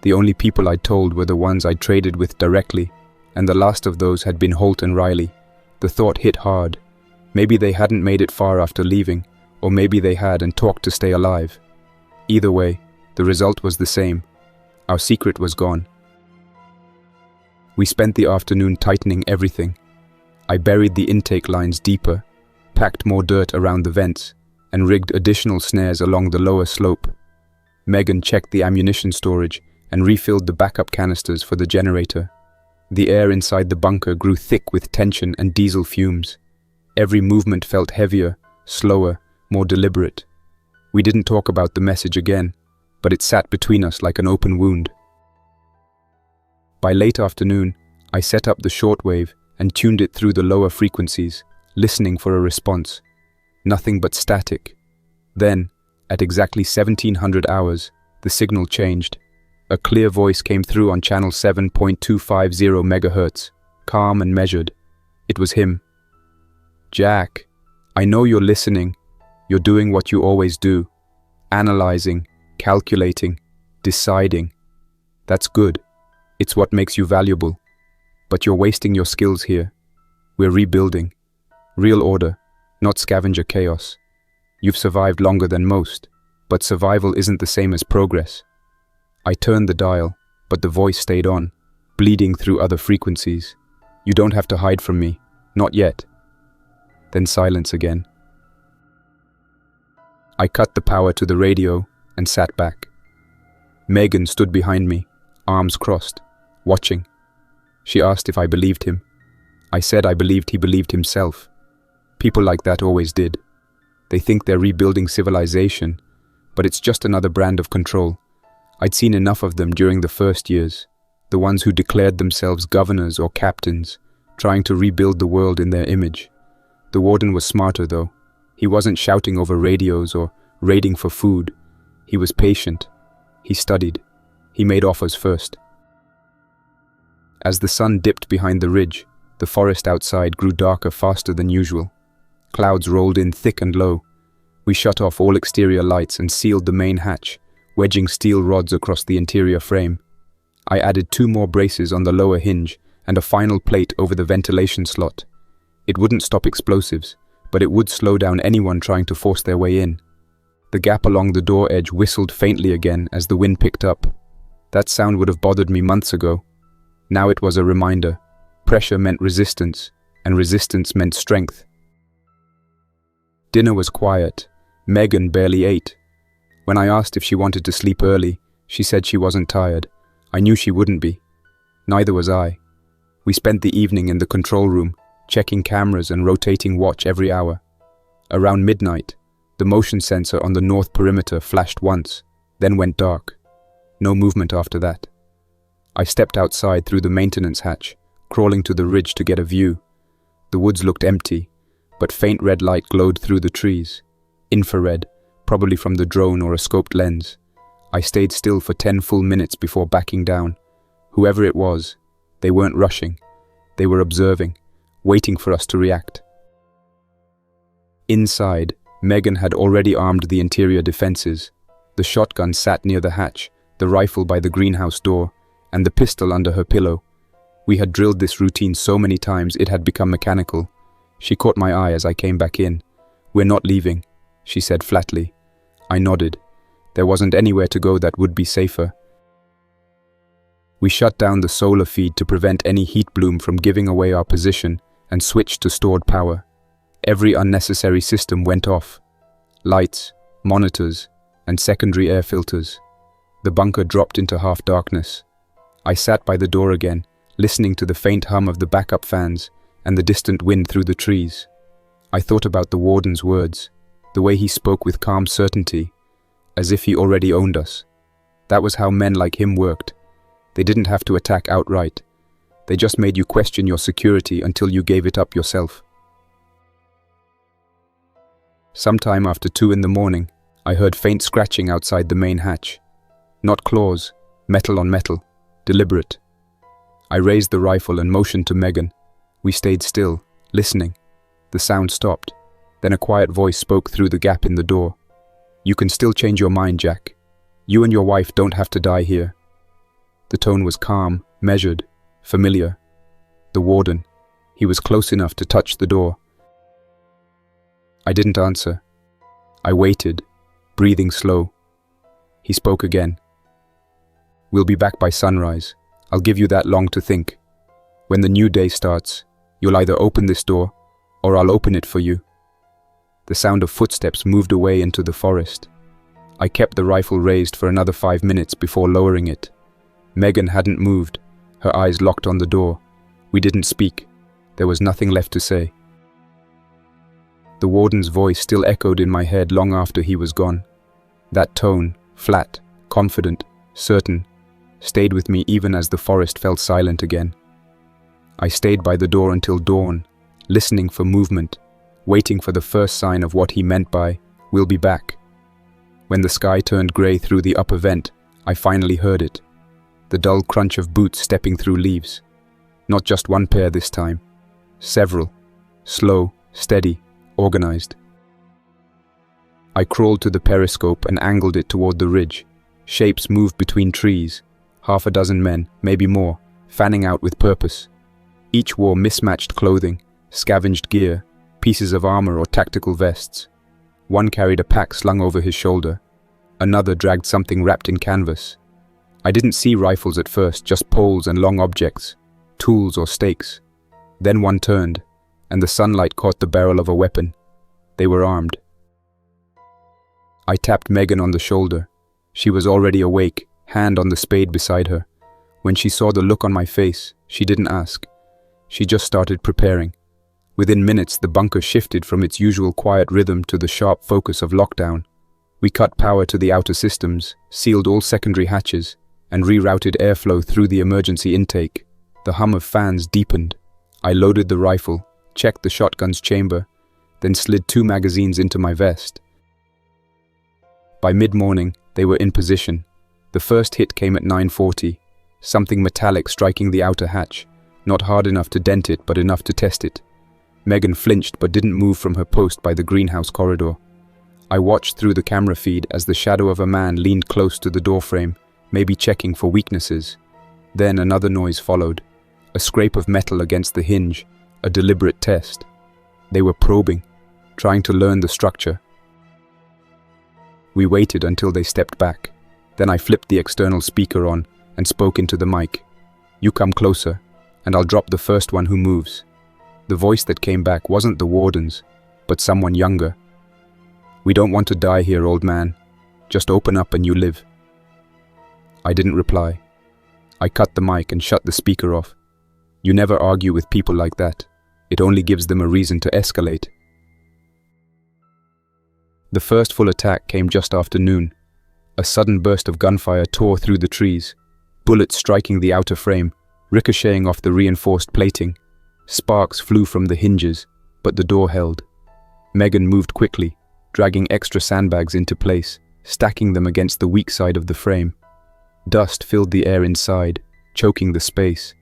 The only people I'd told were the ones I'd traded with directly, and the last of those had been Holt and Riley. The thought hit hard. Maybe they hadn't made it far after leaving, or maybe they had and talked to stay alive. Either way, the result was the same. Our secret was gone. We spent the afternoon tightening everything. I buried the intake lines deeper, packed more dirt around the vents, and rigged additional snares along the lower slope. Megan checked the ammunition storage and refilled the backup canisters for the generator. The air inside the bunker grew thick with tension and diesel fumes. Every movement felt heavier, slower, more deliberate. We didn't talk about the message again, but it sat between us like an open wound. By late afternoon, I set up the shortwave and tuned it through the lower frequencies, listening for a response. Nothing but static. Then, at exactly 1700 hours, the signal changed. A clear voice came through on channel 7.250 MHz, calm and measured. It was him. "Jack, I know you're listening. You're doing what you always do. Analyzing, calculating, deciding. That's good. It's what makes you valuable. But you're wasting your skills here. We're rebuilding. Real order, not scavenger chaos. You've survived longer than most, but survival isn't the same as progress." I turned the dial, but the voice stayed on, bleeding through other frequencies. "You don't have to hide from me. Not yet." Then silence again. I cut the power to the radio and sat back. Megan stood behind me, arms crossed, watching. She asked if I believed him. I said I believed he believed himself. People like that always did. They think they're rebuilding civilization, but it's just another brand of control. I'd seen enough of them during the first years, the ones who declared themselves governors or captains, trying to rebuild the world in their image. The warden was smarter though. He wasn't shouting over radios or raiding for food. He was patient. He studied. He made offers first. As the sun dipped behind the ridge, the forest outside grew darker faster than usual. Clouds rolled in thick and low. We shut off all exterior lights and sealed the main hatch, wedging steel rods across the interior frame. I added 2 more braces on the lower hinge and a final plate over the ventilation slot. It wouldn't stop explosives, but it would slow down anyone trying to force their way in. The gap along the door edge whistled faintly again as the wind picked up. That sound would have bothered me months ago. Now it was a reminder. Pressure meant resistance, and resistance meant strength. Dinner was quiet. Megan barely ate. When I asked if she wanted to sleep early, she said she wasn't tired. I knew she wouldn't be. Neither was I. We spent the evening in the control room, checking cameras and rotating watch every hour. Around midnight, the motion sensor on the north perimeter flashed once, then went dark. No movement after that. I stepped outside through the maintenance hatch, crawling to the ridge to get a view. The woods looked empty, but faint red light glowed through the trees. Infrared, probably from the drone or a scoped lens. I stayed still for 10 full minutes before backing down. Whoever it was, they weren't rushing. They were observing, waiting for us to react. Inside, Megan had already armed the interior defenses. The shotgun sat near the hatch, the rifle by the greenhouse door, and the pistol under her pillow. We had drilled this routine so many times it had become mechanical. She caught my eye as I came back in. "We're not leaving," she said flatly. I nodded. There wasn't anywhere to go that would be safer. We shut down the solar feed to prevent any heat bloom from giving away our position and switched to stored power. Every unnecessary system went off. Lights, monitors, and secondary air filters. The bunker dropped into half darkness. I sat by the door again, listening to the faint hum of the backup fans and the distant wind through the trees. I thought about the warden's words, the way he spoke with calm certainty, as if he already owned us. That was how men like him worked. They didn't have to attack outright. They just made you question your security until you gave it up yourself. Sometime after 2 in the morning, I heard faint scratching outside the main hatch. Not claws, metal on metal, deliberate. I raised the rifle and motioned to Megan. We stayed still, listening. The sound stopped. Then a quiet voice spoke through the gap in the door. "You can still change your mind, Jack. You and your wife don't have to die here." The tone was calm, measured, familiar. The warden. He was close enough to touch the door. I didn't answer. I waited, breathing slow. He spoke again. "We'll be back by sunrise. I'll give you that long to think. When the new day starts, you'll either open this door, or I'll open it for you." The sound of footsteps moved away into the forest. I kept the rifle raised for another 5 minutes before lowering it. Megan hadn't moved, her eyes locked on the door. We didn't speak. There was nothing left to say. The warden's voice still echoed in my head long after he was gone. That tone, flat, confident, certain, stayed with me even as the forest fell silent again. I stayed by the door until dawn, listening for movement, waiting for the first sign of what he meant by, "We'll be back." When the sky turned grey through the upper vent, I finally heard it. The dull crunch of boots stepping through leaves. Not just one pair this time. Several. Slow, steady, organized. I crawled to the periscope and angled it toward the ridge. Shapes moved between trees. 6 men, maybe more, fanning out with purpose. Each wore mismatched clothing, scavenged gear, pieces of armor or tactical vests. One carried a pack slung over his shoulder. Another dragged something wrapped in canvas. I didn't see rifles at first, just poles and long objects, tools or stakes. Then one turned, and the sunlight caught the barrel of a weapon. They were armed. I tapped Megan on the shoulder. She was already awake, hand on the spade beside her. When she saw the look on my face, she didn't ask. She just started preparing. Within minutes, the bunker shifted from its usual quiet rhythm to the sharp focus of lockdown. We cut power to the outer systems, sealed all secondary hatches, and rerouted airflow through the emergency intake. The hum of fans deepened. I loaded the rifle, checked the shotgun's chamber, then slid 2 magazines into my vest. By mid-morning, they were in position. The first hit came at 9:40, something metallic striking the outer hatch, not hard enough to dent it, but enough to test it. Megan flinched but didn't move from her post by the greenhouse corridor. I watched through the camera feed as the shadow of a man leaned close to the doorframe, maybe checking for weaknesses. Then another noise followed, a scrape of metal against the hinge, a deliberate test. They were probing, trying to learn the structure. We waited until they stepped back. Then I flipped the external speaker on and spoke into the mic. "You come closer, and I'll drop the first one who moves." The voice that came back wasn't the warden's, but someone younger. "We don't want to die here, old man. Just open up and you live." I didn't reply. I cut the mic and shut the speaker off. You never argue with people like that. It only gives them a reason to escalate. The first full attack came just after noon. A sudden burst of gunfire tore through the trees, bullets striking the outer frame, ricocheting off the reinforced plating. Sparks flew from the hinges, but the door held. Megan moved quickly, dragging extra sandbags into place, stacking them against the weak side of the frame. Dust filled the air inside, choking the space.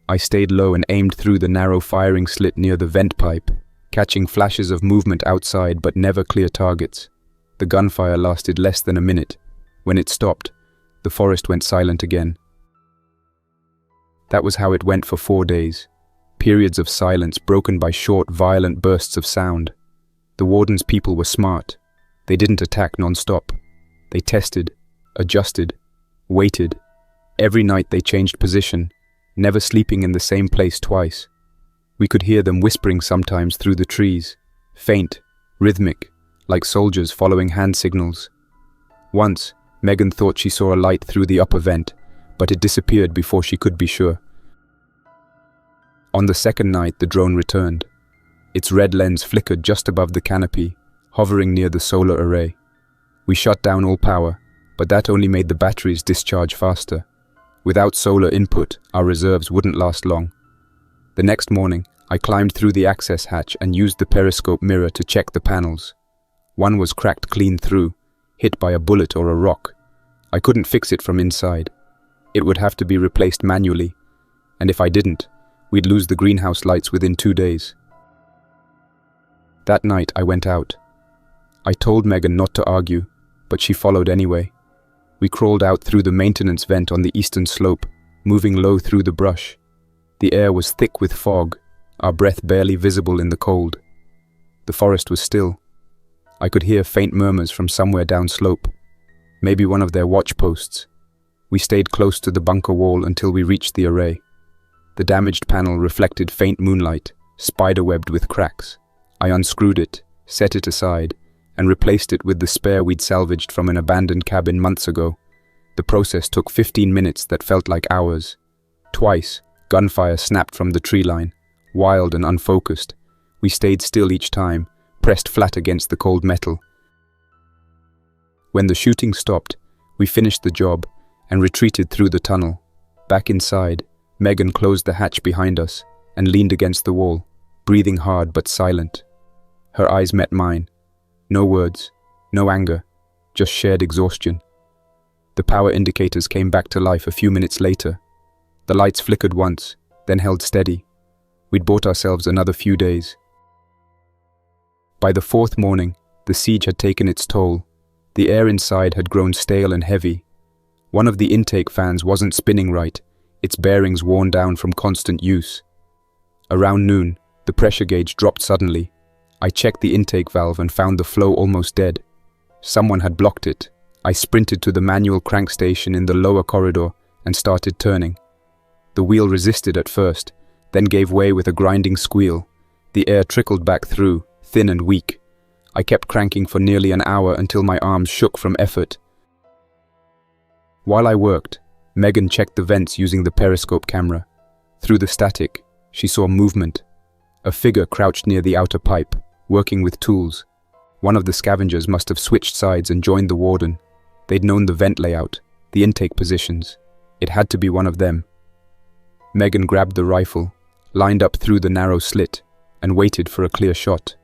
I stayed low and aimed through the narrow firing slit near the vent pipe. catching flashes of movement outside but never clear targets. The gunfire lasted less than a minute. When it stopped, the forest went silent again. That was how it went for 4 days. Periods of silence broken by short, violent bursts of sound. The warden's people were smart. They didn't attack non-stop. They tested, adjusted, waited. Every night they changed position, never sleeping in the same place twice. We could hear them whispering sometimes through the trees, faint, rhythmic, like soldiers following hand signals. Once, Megan thought she saw a light through the upper vent, but it disappeared before she could be sure. On the second night, the drone returned. Its red lens flickered just above the canopy, hovering near the solar array. We shut down all power, but that only made the batteries discharge faster. Without solar input, our reserves wouldn't last long. The next morning, I climbed through the access hatch and used the periscope mirror to check the panels. One was cracked clean through, hit by a bullet or a rock. I couldn't fix it from inside. It would have to be replaced manually, and if I didn't, we'd lose the greenhouse lights within 2 days. That night, I went out. I told Megan not to argue, but she followed anyway. We crawled out through the maintenance vent on the eastern slope, moving low through the brush. The air was thick with fog, our breath barely visible in the cold. The forest was still. I could hear faint murmurs from somewhere downslope, maybe one of their watch posts. We stayed close to the bunker wall until we reached the array. The damaged panel reflected faint moonlight, spiderwebbed with cracks. I unscrewed it, set it aside, and replaced it with the spare we'd salvaged from an abandoned cabin months ago. The process took 15 minutes that felt like hours. Twice, gunfire snapped from the tree line, wild and unfocused. We stayed still each time, pressed flat against the cold metal. When the shooting stopped, we finished the job and retreated through the tunnel. Back inside, Megan closed the hatch behind us and leaned against the wall, breathing hard but silent. Her eyes met mine. No words, no anger, just shared exhaustion. The power indicators came back to life a few minutes later. The lights flickered once, then held steady. We'd bought ourselves another few days. By the fourth morning, the siege had taken its toll. The air inside had grown stale and heavy. One of the intake fans wasn't spinning right, its bearings worn down from constant use. Around noon, the pressure gauge dropped suddenly. I checked the intake valve and found the flow almost dead. Someone had blocked it. I sprinted to the manual crank station in the lower corridor and started turning. The wheel resisted at first, then gave way with a grinding squeal. The air trickled back through, thin and weak. I kept cranking for nearly an hour until my arms shook from effort. While I worked, Megan checked the vents using the periscope camera. Through the static, she saw movement. A figure crouched near the outer pipe, working with tools. One of the scavengers must have switched sides and joined the warden. They'd known the vent layout, the intake positions. It had to be one of them. Megan grabbed the rifle, lined up through the narrow slit, and waited for a clear shot.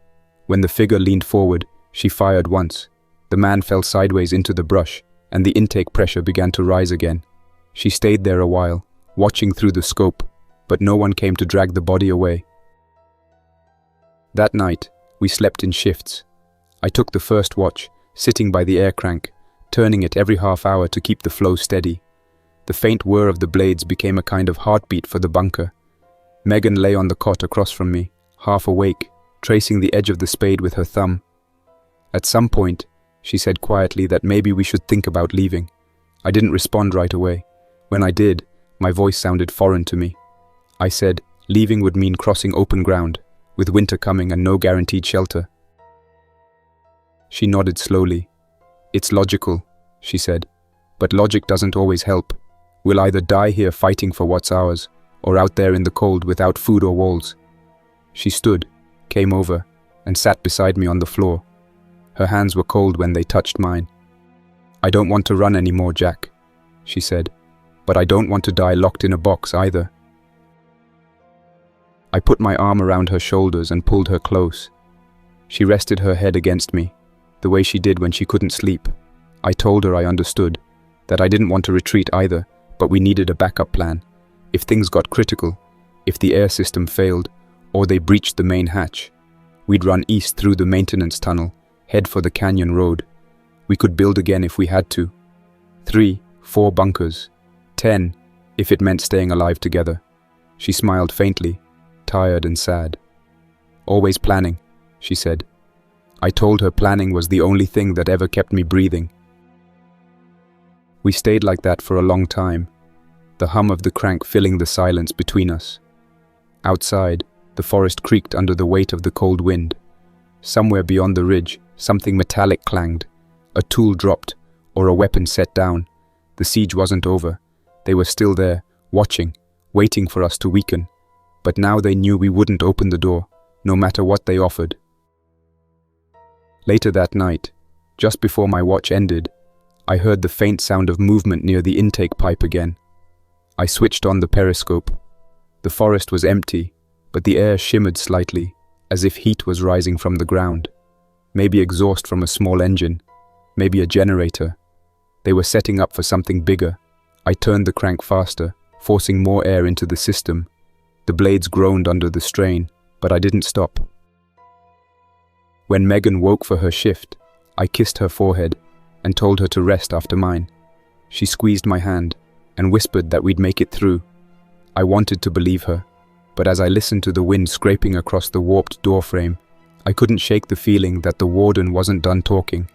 When the figure leaned forward, she fired once. The man fell sideways into the brush, and the intake pressure began to rise again. She stayed there a while, watching through the scope, but no one came to drag the body away. That night, we slept in shifts. I took the first watch, sitting by the air crank, turning it every half hour to keep the flow steady. The faint whir of the blades became a kind of heartbeat for the bunker. Megan lay on the cot across from me, half awake, tracing the edge of the spade with her thumb. At some point, she said quietly that maybe we should think about leaving. I didn't respond right away. When I did, my voice sounded foreign to me. I said, leaving would mean crossing open ground, with winter coming and no guaranteed shelter. She nodded slowly. It's logical, she said, but logic doesn't always help. We'll either die here fighting for what's ours, or out there in the cold without food or walls. She stood, came over, and sat beside me on the floor. Her hands were cold when they touched mine. I don't want to run anymore, Jack, she said, but I don't want to die locked in a box either. I put my arm around her shoulders and pulled her close. She rested her head against me, the way she did when she couldn't sleep. I told her I understood, that I didn't want to retreat either, but we needed a backup plan. If things got critical, if the air system failed, or they breached the main hatch. We'd run east through the maintenance tunnel, head for the canyon road. We could build again if we had to. 3, 4 bunkers. 10, if it meant staying alive together. She smiled faintly, tired and sad. Always planning, she said. I told her planning was the only thing that ever kept me breathing. We stayed like that for a long time, the hum of the crank filling the silence between us. Outside, the forest creaked under the weight of the cold wind. Somewhere beyond the ridge, something metallic clanged. A tool dropped, or a weapon set down. The siege wasn't over. They were still there, watching, waiting for us to weaken. But now they knew we wouldn't open the door, no matter what they offered. Later that night, just before my watch ended, I heard the faint sound of movement near the intake pipe again. I switched on the periscope. The forest was empty, but the air shimmered slightly, as if heat was rising from the ground. Maybe exhaust from a small engine, maybe a generator. They were setting up for something bigger. I turned the crank faster, forcing more air into the system. The blades groaned under the strain, but I didn't stop. When Megan woke for her shift, I kissed her forehead and told her to rest after mine. She squeezed my hand and whispered that we'd make it through. I wanted to believe her, but as I listened to the wind scraping across the warped doorframe, I couldn't shake the feeling that the warden wasn't done talking.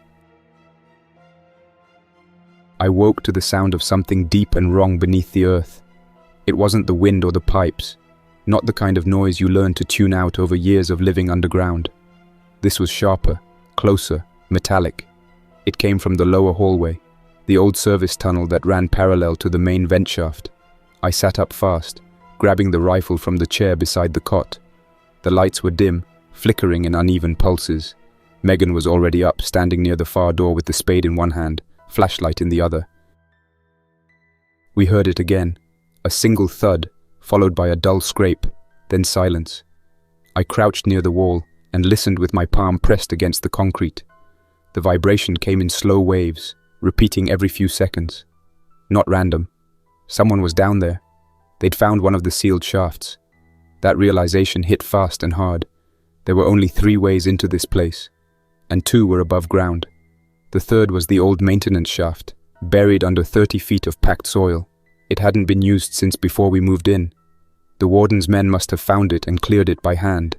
I woke to the sound of something deep and wrong beneath the earth. It wasn't the wind or the pipes, not the kind of noise you learn to tune out over years of living underground. This was sharper, closer, metallic. It came from the lower hallway, the old service tunnel that ran parallel to the main vent shaft. I sat up fast, grabbing the rifle from the chair beside the cot. The lights were dim, flickering in uneven pulses. Megan was already up, standing near the far door with the spade in one hand, flashlight in the other. We heard it again, a single thud, followed by a dull scrape, then silence. I crouched near the wall and listened with my palm pressed against the concrete. The vibration came in slow waves, repeating every few seconds. Not random. Someone was down there. They'd found one of the sealed shafts. That realization hit fast and hard. There were only 3 ways into this place, and 2 were above ground. The third was the old maintenance shaft, buried under 30 feet of packed soil. It hadn't been used since before we moved in. The warden's men must have found it and cleared it by hand.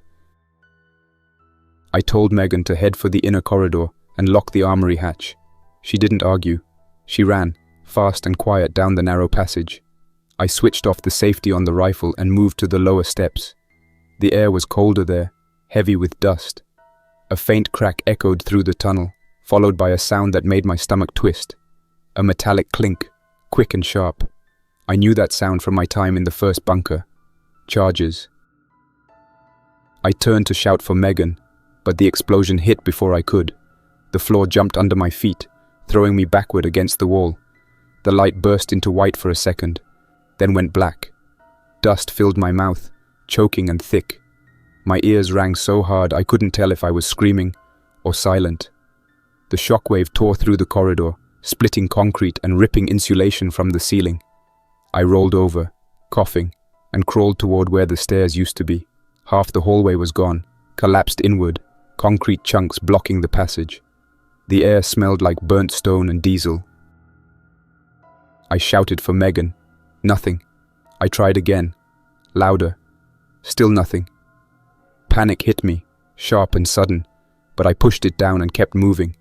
I told Megan to head for the inner corridor and lock the armory hatch. She didn't argue. She ran, fast and quiet, down the narrow passage. I switched off the safety on the rifle and moved to the lower steps. The air was colder there, heavy with dust. A faint crack echoed through the tunnel, followed by a sound that made my stomach twist. A metallic clink, quick and sharp. I knew that sound from my time in the first bunker. Charges. I turned to shout for Megan, but the explosion hit before I could. The floor jumped under my feet, throwing me backward against the wall. The light burst into white for a second, then went black. Dust filled my mouth, choking and thick. My ears rang so hard I couldn't tell if I was screaming or silent. The shockwave tore through the corridor, splitting concrete and ripping insulation from the ceiling. I rolled over, coughing, and crawled toward where the stairs used to be. Half the hallway was gone, collapsed inward, concrete chunks blocking the passage. The air smelled like burnt stone and diesel. I shouted for Megan. Nothing. I tried again. Louder. Still nothing. Panic hit me, sharp and sudden, but I pushed it down and kept moving.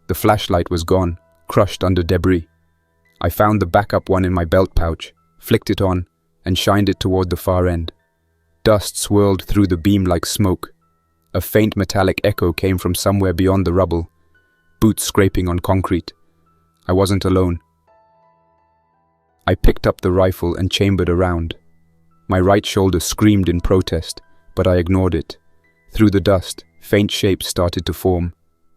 The flashlight was gone, crushed under debris. I found the backup one in my belt pouch, flicked it on, and shined it toward the far end. Dust swirled through the beam like smoke. A faint metallic echo came from somewhere beyond the rubble, boots scraping on concrete. I wasn't alone. I picked up the rifle and chambered around. My right shoulder screamed in protest, but I ignored it. Through the dust, faint shapes started to form.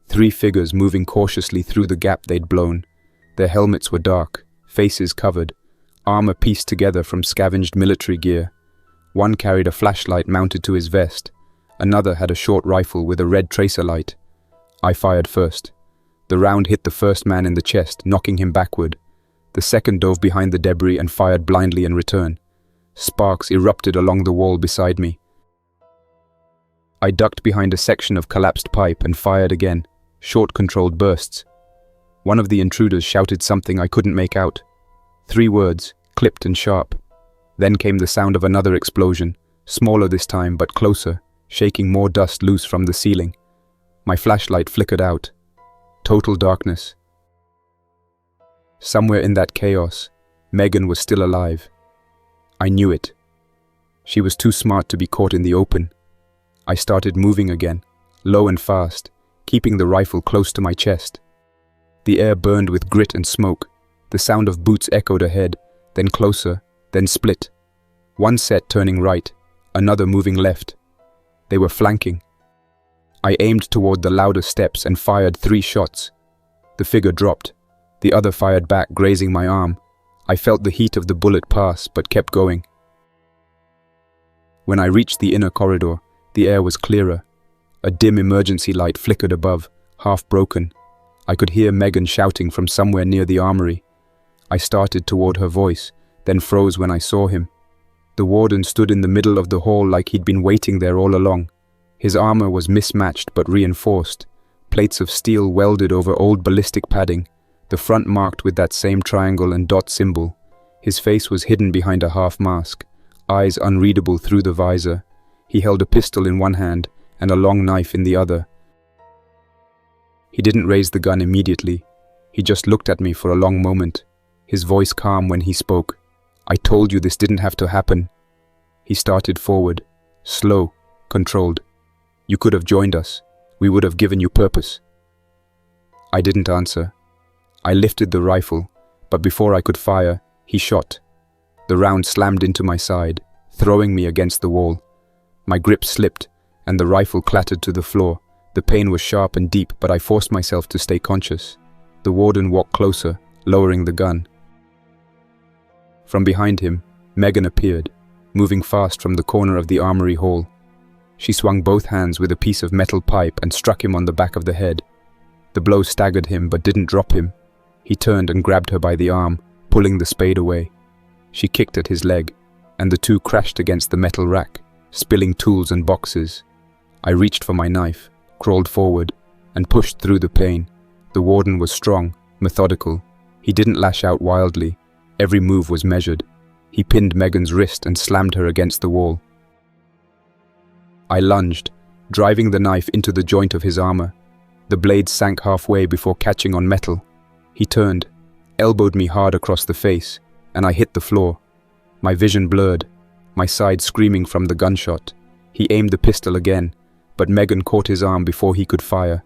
3 figures moving cautiously through the gap they'd blown. Their helmets were dark, faces covered, armor pieced together from scavenged military gear. One carried a flashlight mounted to his vest. Another had a short rifle with a red tracer light. I fired first. The round hit the first man in the chest, knocking him backward. The second dove behind the debris and fired blindly in return. Sparks erupted along the wall beside me. I ducked behind a section of collapsed pipe and fired again, short controlled bursts. One of the intruders shouted something I couldn't make out. 3 words, clipped and sharp. Then came the sound of another explosion, smaller this time but closer, shaking more dust loose from the ceiling. My flashlight flickered out. Total darkness. Somewhere in that chaos, Megan was still alive. I knew it. She was too smart to be caught in the open. I started moving again, low and fast, keeping the rifle close to my chest. The air burned with grit and smoke. The sound of boots echoed ahead, then closer, then split. One set turning right, another moving left. They were flanking. I aimed toward the louder steps and fired 3 shots. The figure dropped. The other fired back, grazing my arm. I felt the heat of the bullet pass, but kept going. When I reached the inner corridor, the air was clearer. A dim emergency light flickered above, half broken. I could hear Megan shouting from somewhere near the armory. I started toward her voice, then froze when I saw him. The warden stood in the middle of the hall like he'd been waiting there all along. His armor was mismatched but reinforced, plates of steel welded over old ballistic padding, the front marked with that same triangle and dot symbol. His face was hidden behind a half mask, eyes unreadable through the visor. He held a pistol in one hand and a long knife in the other. He didn't raise the gun immediately. He just looked at me for a long moment, his voice calm when he spoke. "I told you this didn't have to happen." He started forward, slow, controlled. "You could have joined us. We would have given you purpose." I didn't answer. I lifted the rifle, but before I could fire, he shot. The round slammed into my side, throwing me against the wall. My grip slipped, and the rifle clattered to the floor. The pain was sharp and deep, but I forced myself to stay conscious. The warden walked closer, lowering the gun. From behind him, Megan appeared, moving fast from the corner of the armory hall. She swung both hands with a piece of metal pipe and struck him on the back of the head. The blow staggered him but didn't drop him. He turned and grabbed her by the arm, pulling the spade away. She kicked at his leg, and the two crashed against the metal rack, spilling tools and boxes. I reached for my knife, crawled forward, and pushed through the pain. The warden was strong, methodical. He didn't lash out wildly. Every move was measured. He pinned Megan's wrist and slammed her against the wall. I lunged, driving the knife into the joint of his armor. The blade sank halfway before catching on metal. He turned, elbowed me hard across the face, and I hit the floor. My vision blurred, my side screaming from the gunshot. He aimed the pistol again, but Megan caught his arm before he could fire.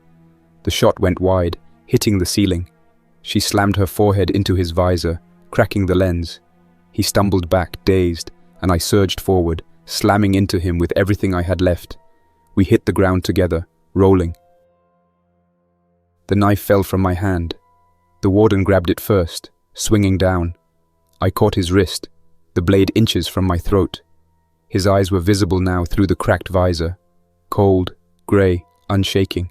The shot went wide, hitting the ceiling. She slammed her forehead into his visor, cracking the lens. He stumbled back, dazed, and I surged forward, slamming into him with everything I had left. We hit the ground together, rolling. The knife fell from my hand. The warden grabbed it first, swinging down. I caught his wrist, the blade inches from my throat. His eyes were visible now through the cracked visor, cold, grey, unshaking.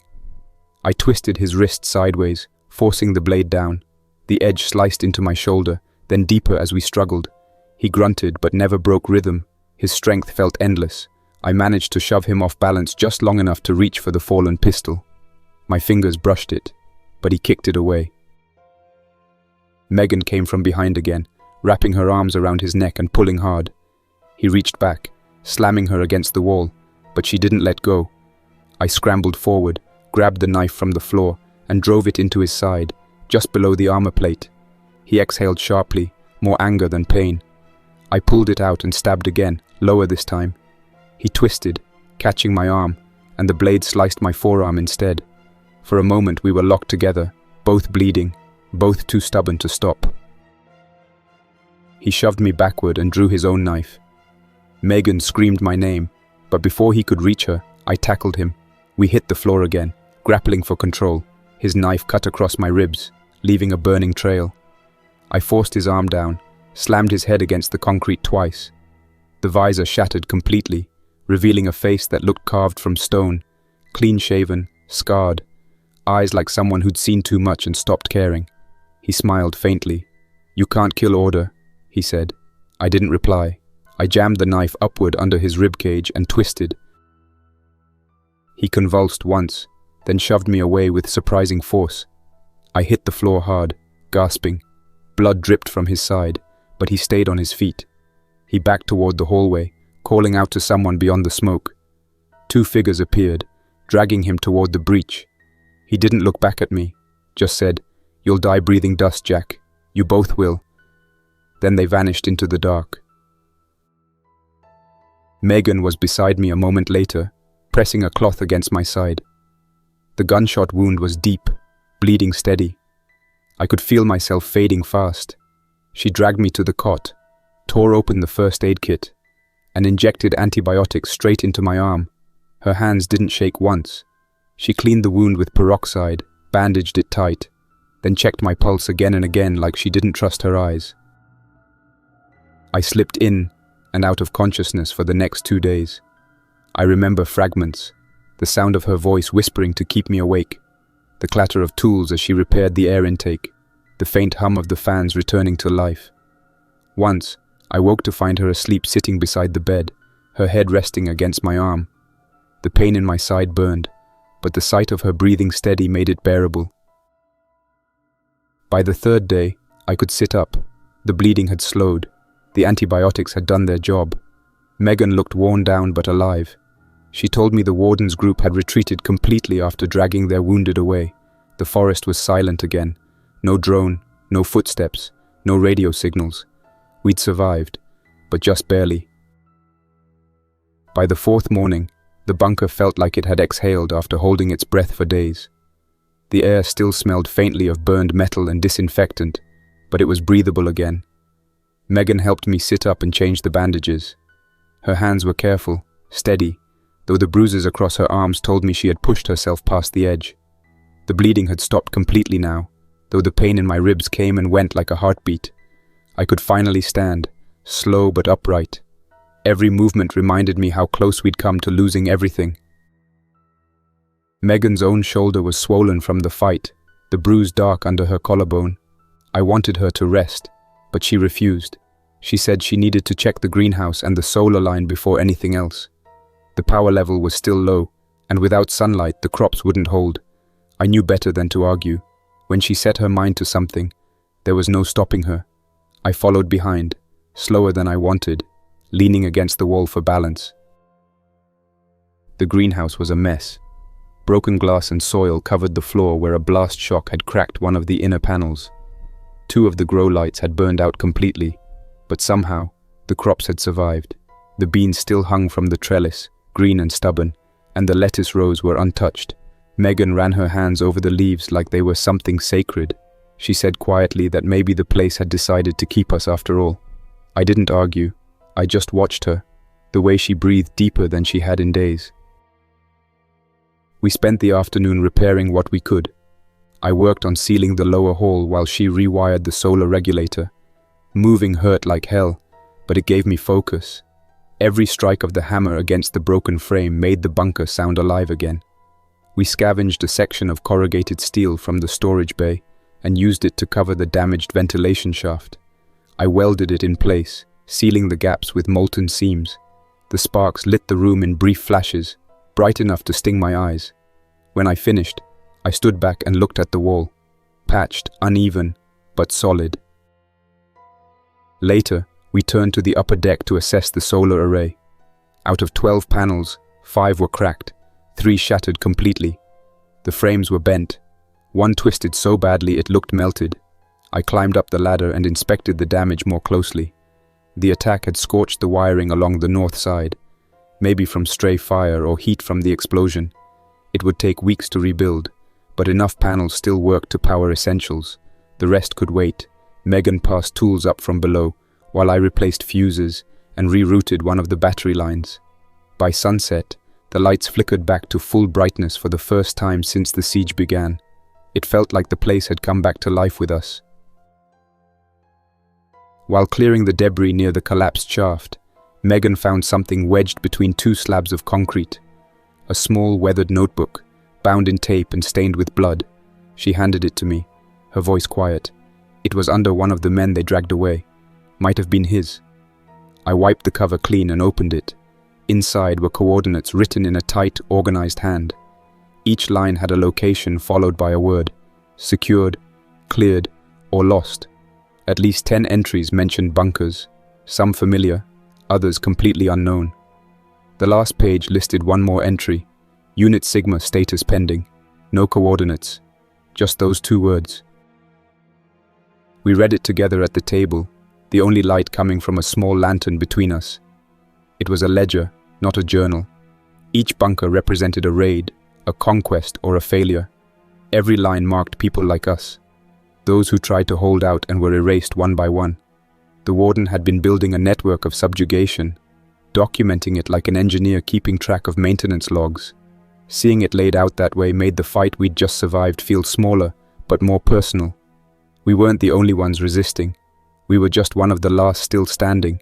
I twisted his wrist sideways, forcing the blade down. The edge sliced into my shoulder, then deeper as we struggled. He grunted but never broke rhythm. His strength felt endless. I managed to shove him off balance just long enough to reach for the fallen pistol. My fingers brushed it, but he kicked it away. Megan came from behind again, wrapping her arms around his neck and pulling hard. He reached back, slamming her against the wall, but she didn't let go. I scrambled forward, grabbed the knife from the floor, and drove it into his side, just below the armor plate. He exhaled sharply, more anger than pain. I pulled it out and stabbed again, lower this time. He twisted, catching my arm, and the blade sliced my forearm instead. For a moment we were locked together, both bleeding, both too stubborn to stop. He shoved me backward and drew his own knife. Megan screamed my name, but before he could reach her, I tackled him. We hit the floor again, grappling for control. His knife cut across my ribs, leaving a burning trail. I forced his arm down, slammed his head against the concrete twice. The visor shattered completely, revealing a face that looked carved from stone, clean-shaven, scarred, eyes like someone who'd seen too much and stopped caring. He smiled faintly. "You can't kill order," he said. I didn't reply. I jammed the knife upward under his ribcage and twisted. He convulsed once, then shoved me away with surprising force. I hit the floor hard, gasping. Blood dripped from his side, but he stayed on his feet. He backed toward the hallway, calling out to someone beyond the smoke. 2 figures appeared, dragging him toward the breach. He didn't look back at me, just said, "You'll die breathing dust, Jack. You both will." Then they vanished into the dark. Megan was beside me a moment later, pressing a cloth against my side. The gunshot wound was deep, bleeding steady. I could feel myself fading fast. She dragged me to the cot, tore open the first aid kit, and injected antibiotics straight into my arm. Her hands didn't shake once. She cleaned the wound with peroxide, bandaged it tight, then checked my pulse again and again like she didn't trust her eyes. I slipped in and out of consciousness for the next 2 days. I remember fragments, the sound of her voice whispering to keep me awake, the clatter of tools as she repaired the air intake, the faint hum of the fans returning to life. Once, I woke to find her asleep sitting beside the bed, her head resting against my arm. The pain in my side burned, but the sight of her breathing steady made it bearable. By the 3rd day, I could sit up. The bleeding had slowed. The antibiotics had done their job. Megan looked worn down but alive. She told me the warden's group had retreated completely after dragging their wounded away. The forest was silent again. No drone, no footsteps, no radio signals. We'd survived, but just barely. By the 4th morning, the bunker felt like it had exhaled after holding its breath for days. The air still smelled faintly of burned metal and disinfectant, but it was breathable again. Megan helped me sit up and change the bandages. Her hands were careful, steady, though the bruises across her arms told me she had pushed herself past the edge. The bleeding had stopped completely now, though the pain in my ribs came and went like a heartbeat. I could finally stand, slow but upright. Every movement reminded me how close we'd come to losing everything. Megan's own shoulder was swollen from the fight, the bruise dark under her collarbone. I wanted her to rest, but she refused. She said she needed to check the greenhouse and the solar line before anything else. The power level was still low, and without sunlight the crops wouldn't hold. I knew better than to argue. When she set her mind to something, there was no stopping her. I followed behind, slower than I wanted, leaning against the wall for balance. The greenhouse was a mess. Broken glass and soil covered the floor where a blast shock had cracked one of the inner panels. 2 of the grow lights had burned out completely, but somehow, the crops had survived. The beans still hung from the trellis, green and stubborn, and the lettuce rows were untouched. Megan ran her hands over the leaves like they were something sacred. She said quietly that maybe the place had decided to keep us after all. I didn't argue. I just watched her, the way she breathed deeper than she had in days. We spent the afternoon repairing what we could. I worked on sealing the lower hall while she rewired the solar regulator. Moving hurt like hell, but it gave me focus. Every strike of the hammer against the broken frame made the bunker sound alive again. We scavenged a section of corrugated steel from the storage bay and used it to cover the damaged ventilation shaft. I welded it in place, sealing the gaps with molten seams. The sparks lit the room in brief flashes, bright enough to sting my eyes. When I finished, I stood back and looked at the wall, patched, uneven, but solid. Later, we turned to the upper deck to assess the solar array. Out of 12 panels, 5 were cracked, 3 shattered completely. The frames were bent. One twisted so badly it looked melted. I climbed up the ladder and inspected the damage more closely. The attack had scorched the wiring along the north side, maybe from stray fire or heat from the explosion. It would take weeks to rebuild, but enough panels still worked to power essentials. The rest could wait. Megan passed tools up from below, while I replaced fuses and rerouted one of the battery lines. By sunset, the lights flickered back to full brightness for the first time since the siege began. It felt like the place had come back to life with us. While clearing the debris near the collapsed shaft, Megan found something wedged between 2 slabs of concrete. A small, weathered notebook, bound in tape and stained with blood. She handed it to me, her voice quiet. It was under one of the men they dragged away. Might have been his. I wiped the cover clean and opened it. Inside were coordinates written in a tight, organized hand. Each line had a location followed by a word: secured, cleared, or lost. At least 10 entries mentioned bunkers, some familiar, others completely unknown. The last page listed one more entry: Unit Sigma status pending. No coordinates, just those 2 words. We read it together at the table, the only light coming from a small lantern between us. It was a ledger, not a journal. Each bunker represented a raid, a conquest, or a failure. Every line marked people like us, those who tried to hold out and were erased one by one. The warden had been building a network of subjugation, documenting it like an engineer keeping track of maintenance logs. Seeing it laid out that way made the fight we'd just survived feel smaller, but more personal. We weren't the only ones resisting. We were just one of the last still standing.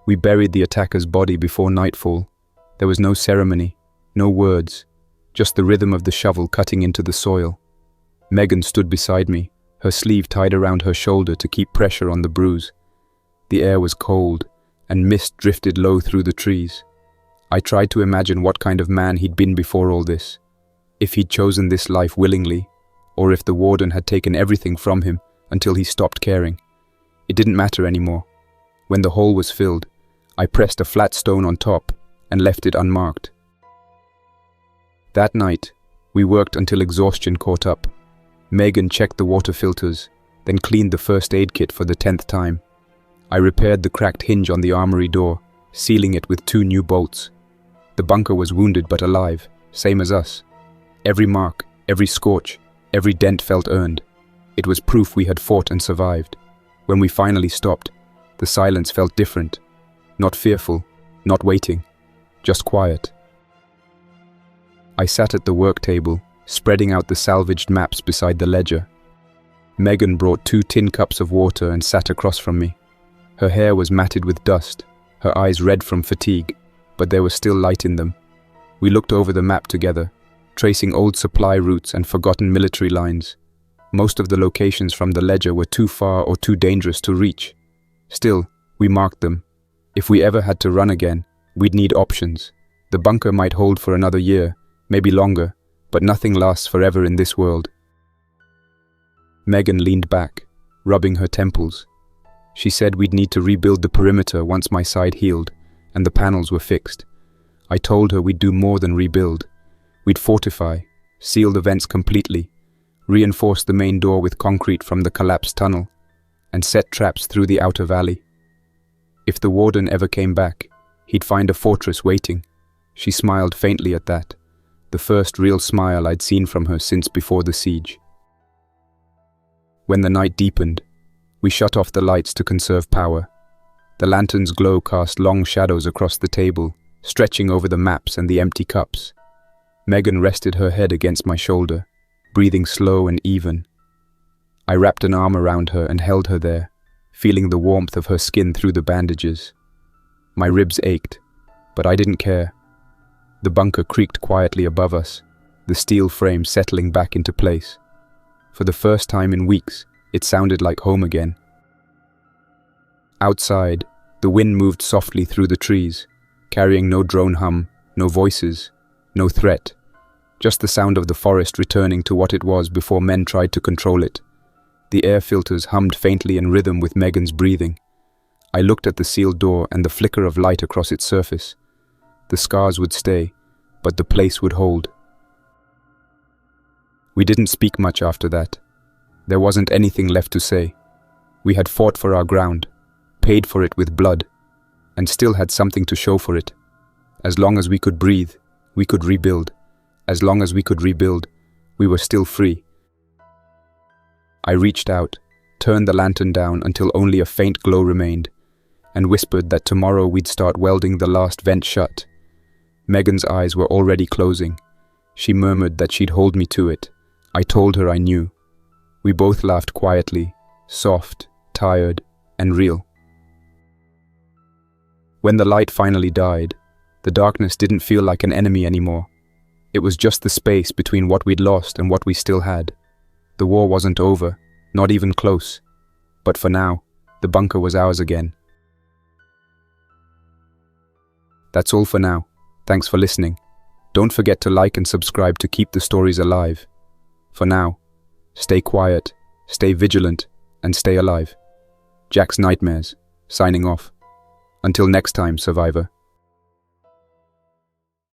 We buried the attacker's body before nightfall. There was no ceremony, no words, just the rhythm of the shovel cutting into the soil. Megan stood beside me, her sleeve tied around her shoulder to keep pressure on the bruise. The air was cold, and mist drifted low through the trees. I tried to imagine what kind of man he'd been before all this, if he'd chosen this life willingly, or if the warden had taken everything from him until he stopped caring. It didn't matter anymore. When the hole was filled, I pressed a flat stone on top and left it unmarked. That night, we worked until exhaustion caught up. Megan checked the water filters, then cleaned the first aid kit for the 10th time. I repaired the cracked hinge on the armory door, sealing it with 2 new bolts. The bunker was wounded but alive, same as us. Every mark, every scorch, every dent felt earned. It was proof we had fought and survived. When we finally stopped, the silence felt different. Not fearful, not waiting, just quiet. I sat at the work table, spreading out the salvaged maps beside the ledger. Megan brought 2 tin cups of water and sat across from me. Her hair was matted with dust, her eyes red from fatigue, but there was still light in them. We looked over the map together, tracing old supply routes and forgotten military lines. Most of the locations from the ledger were too far or too dangerous to reach. Still, we marked them. If we ever had to run again, we'd need options. The bunker might hold for another year, maybe longer, but nothing lasts forever in this world. Megan leaned back, rubbing her temples. She said we'd need to rebuild the perimeter once my side healed and the panels were fixed. I told her we'd do more than rebuild. We'd fortify, seal the vents completely, reinforce the main door with concrete from the collapsed tunnel, and set traps through the outer valley. If the warden ever came back, he'd find a fortress waiting. She smiled faintly at that, the first real smile I'd seen from her since before the siege. When the night deepened, we shut off the lights to conserve power. The lantern's glow cast long shadows across the table, stretching over the maps and the empty cups. Megan rested her head against my shoulder, breathing slow and even. I wrapped an arm around her and held her there, feeling the warmth of her skin through the bandages. My ribs ached, but I didn't care. The bunker creaked quietly above us, the steel frame settling back into place. For the first time in weeks, it sounded like home again. Outside, the wind moved softly through the trees, carrying no drone hum, no voices, no threat, just the sound of the forest returning to what it was before men tried to control it. The air filters hummed faintly in rhythm with Megan's breathing. I looked at the sealed door and the flicker of light across its surface. The scars would stay, but the place would hold. We didn't speak much after that. There wasn't anything left to say. We had fought for our ground, paid for it with blood, and still had something to show for it. As long as we could breathe, we could rebuild. As long as we could rebuild, we were still free. I reached out, turned the lantern down until only a faint glow remained, and whispered that tomorrow we'd start welding the last vent shut. Megan's eyes were already closing. She murmured that she'd hold me to it. I told her I knew. We both laughed quietly, soft, tired, and real. When the light finally died, the darkness didn't feel like an enemy anymore. It was just the space between what we'd lost and what we still had. The war wasn't over, not even close. But for now, the bunker was ours again. That's all for now. Thanks for listening. Don't forget to like and subscribe to keep the stories alive. For now, stay quiet, stay vigilant, and stay alive. Jack's Nightmares, signing off. Until next time, survivor.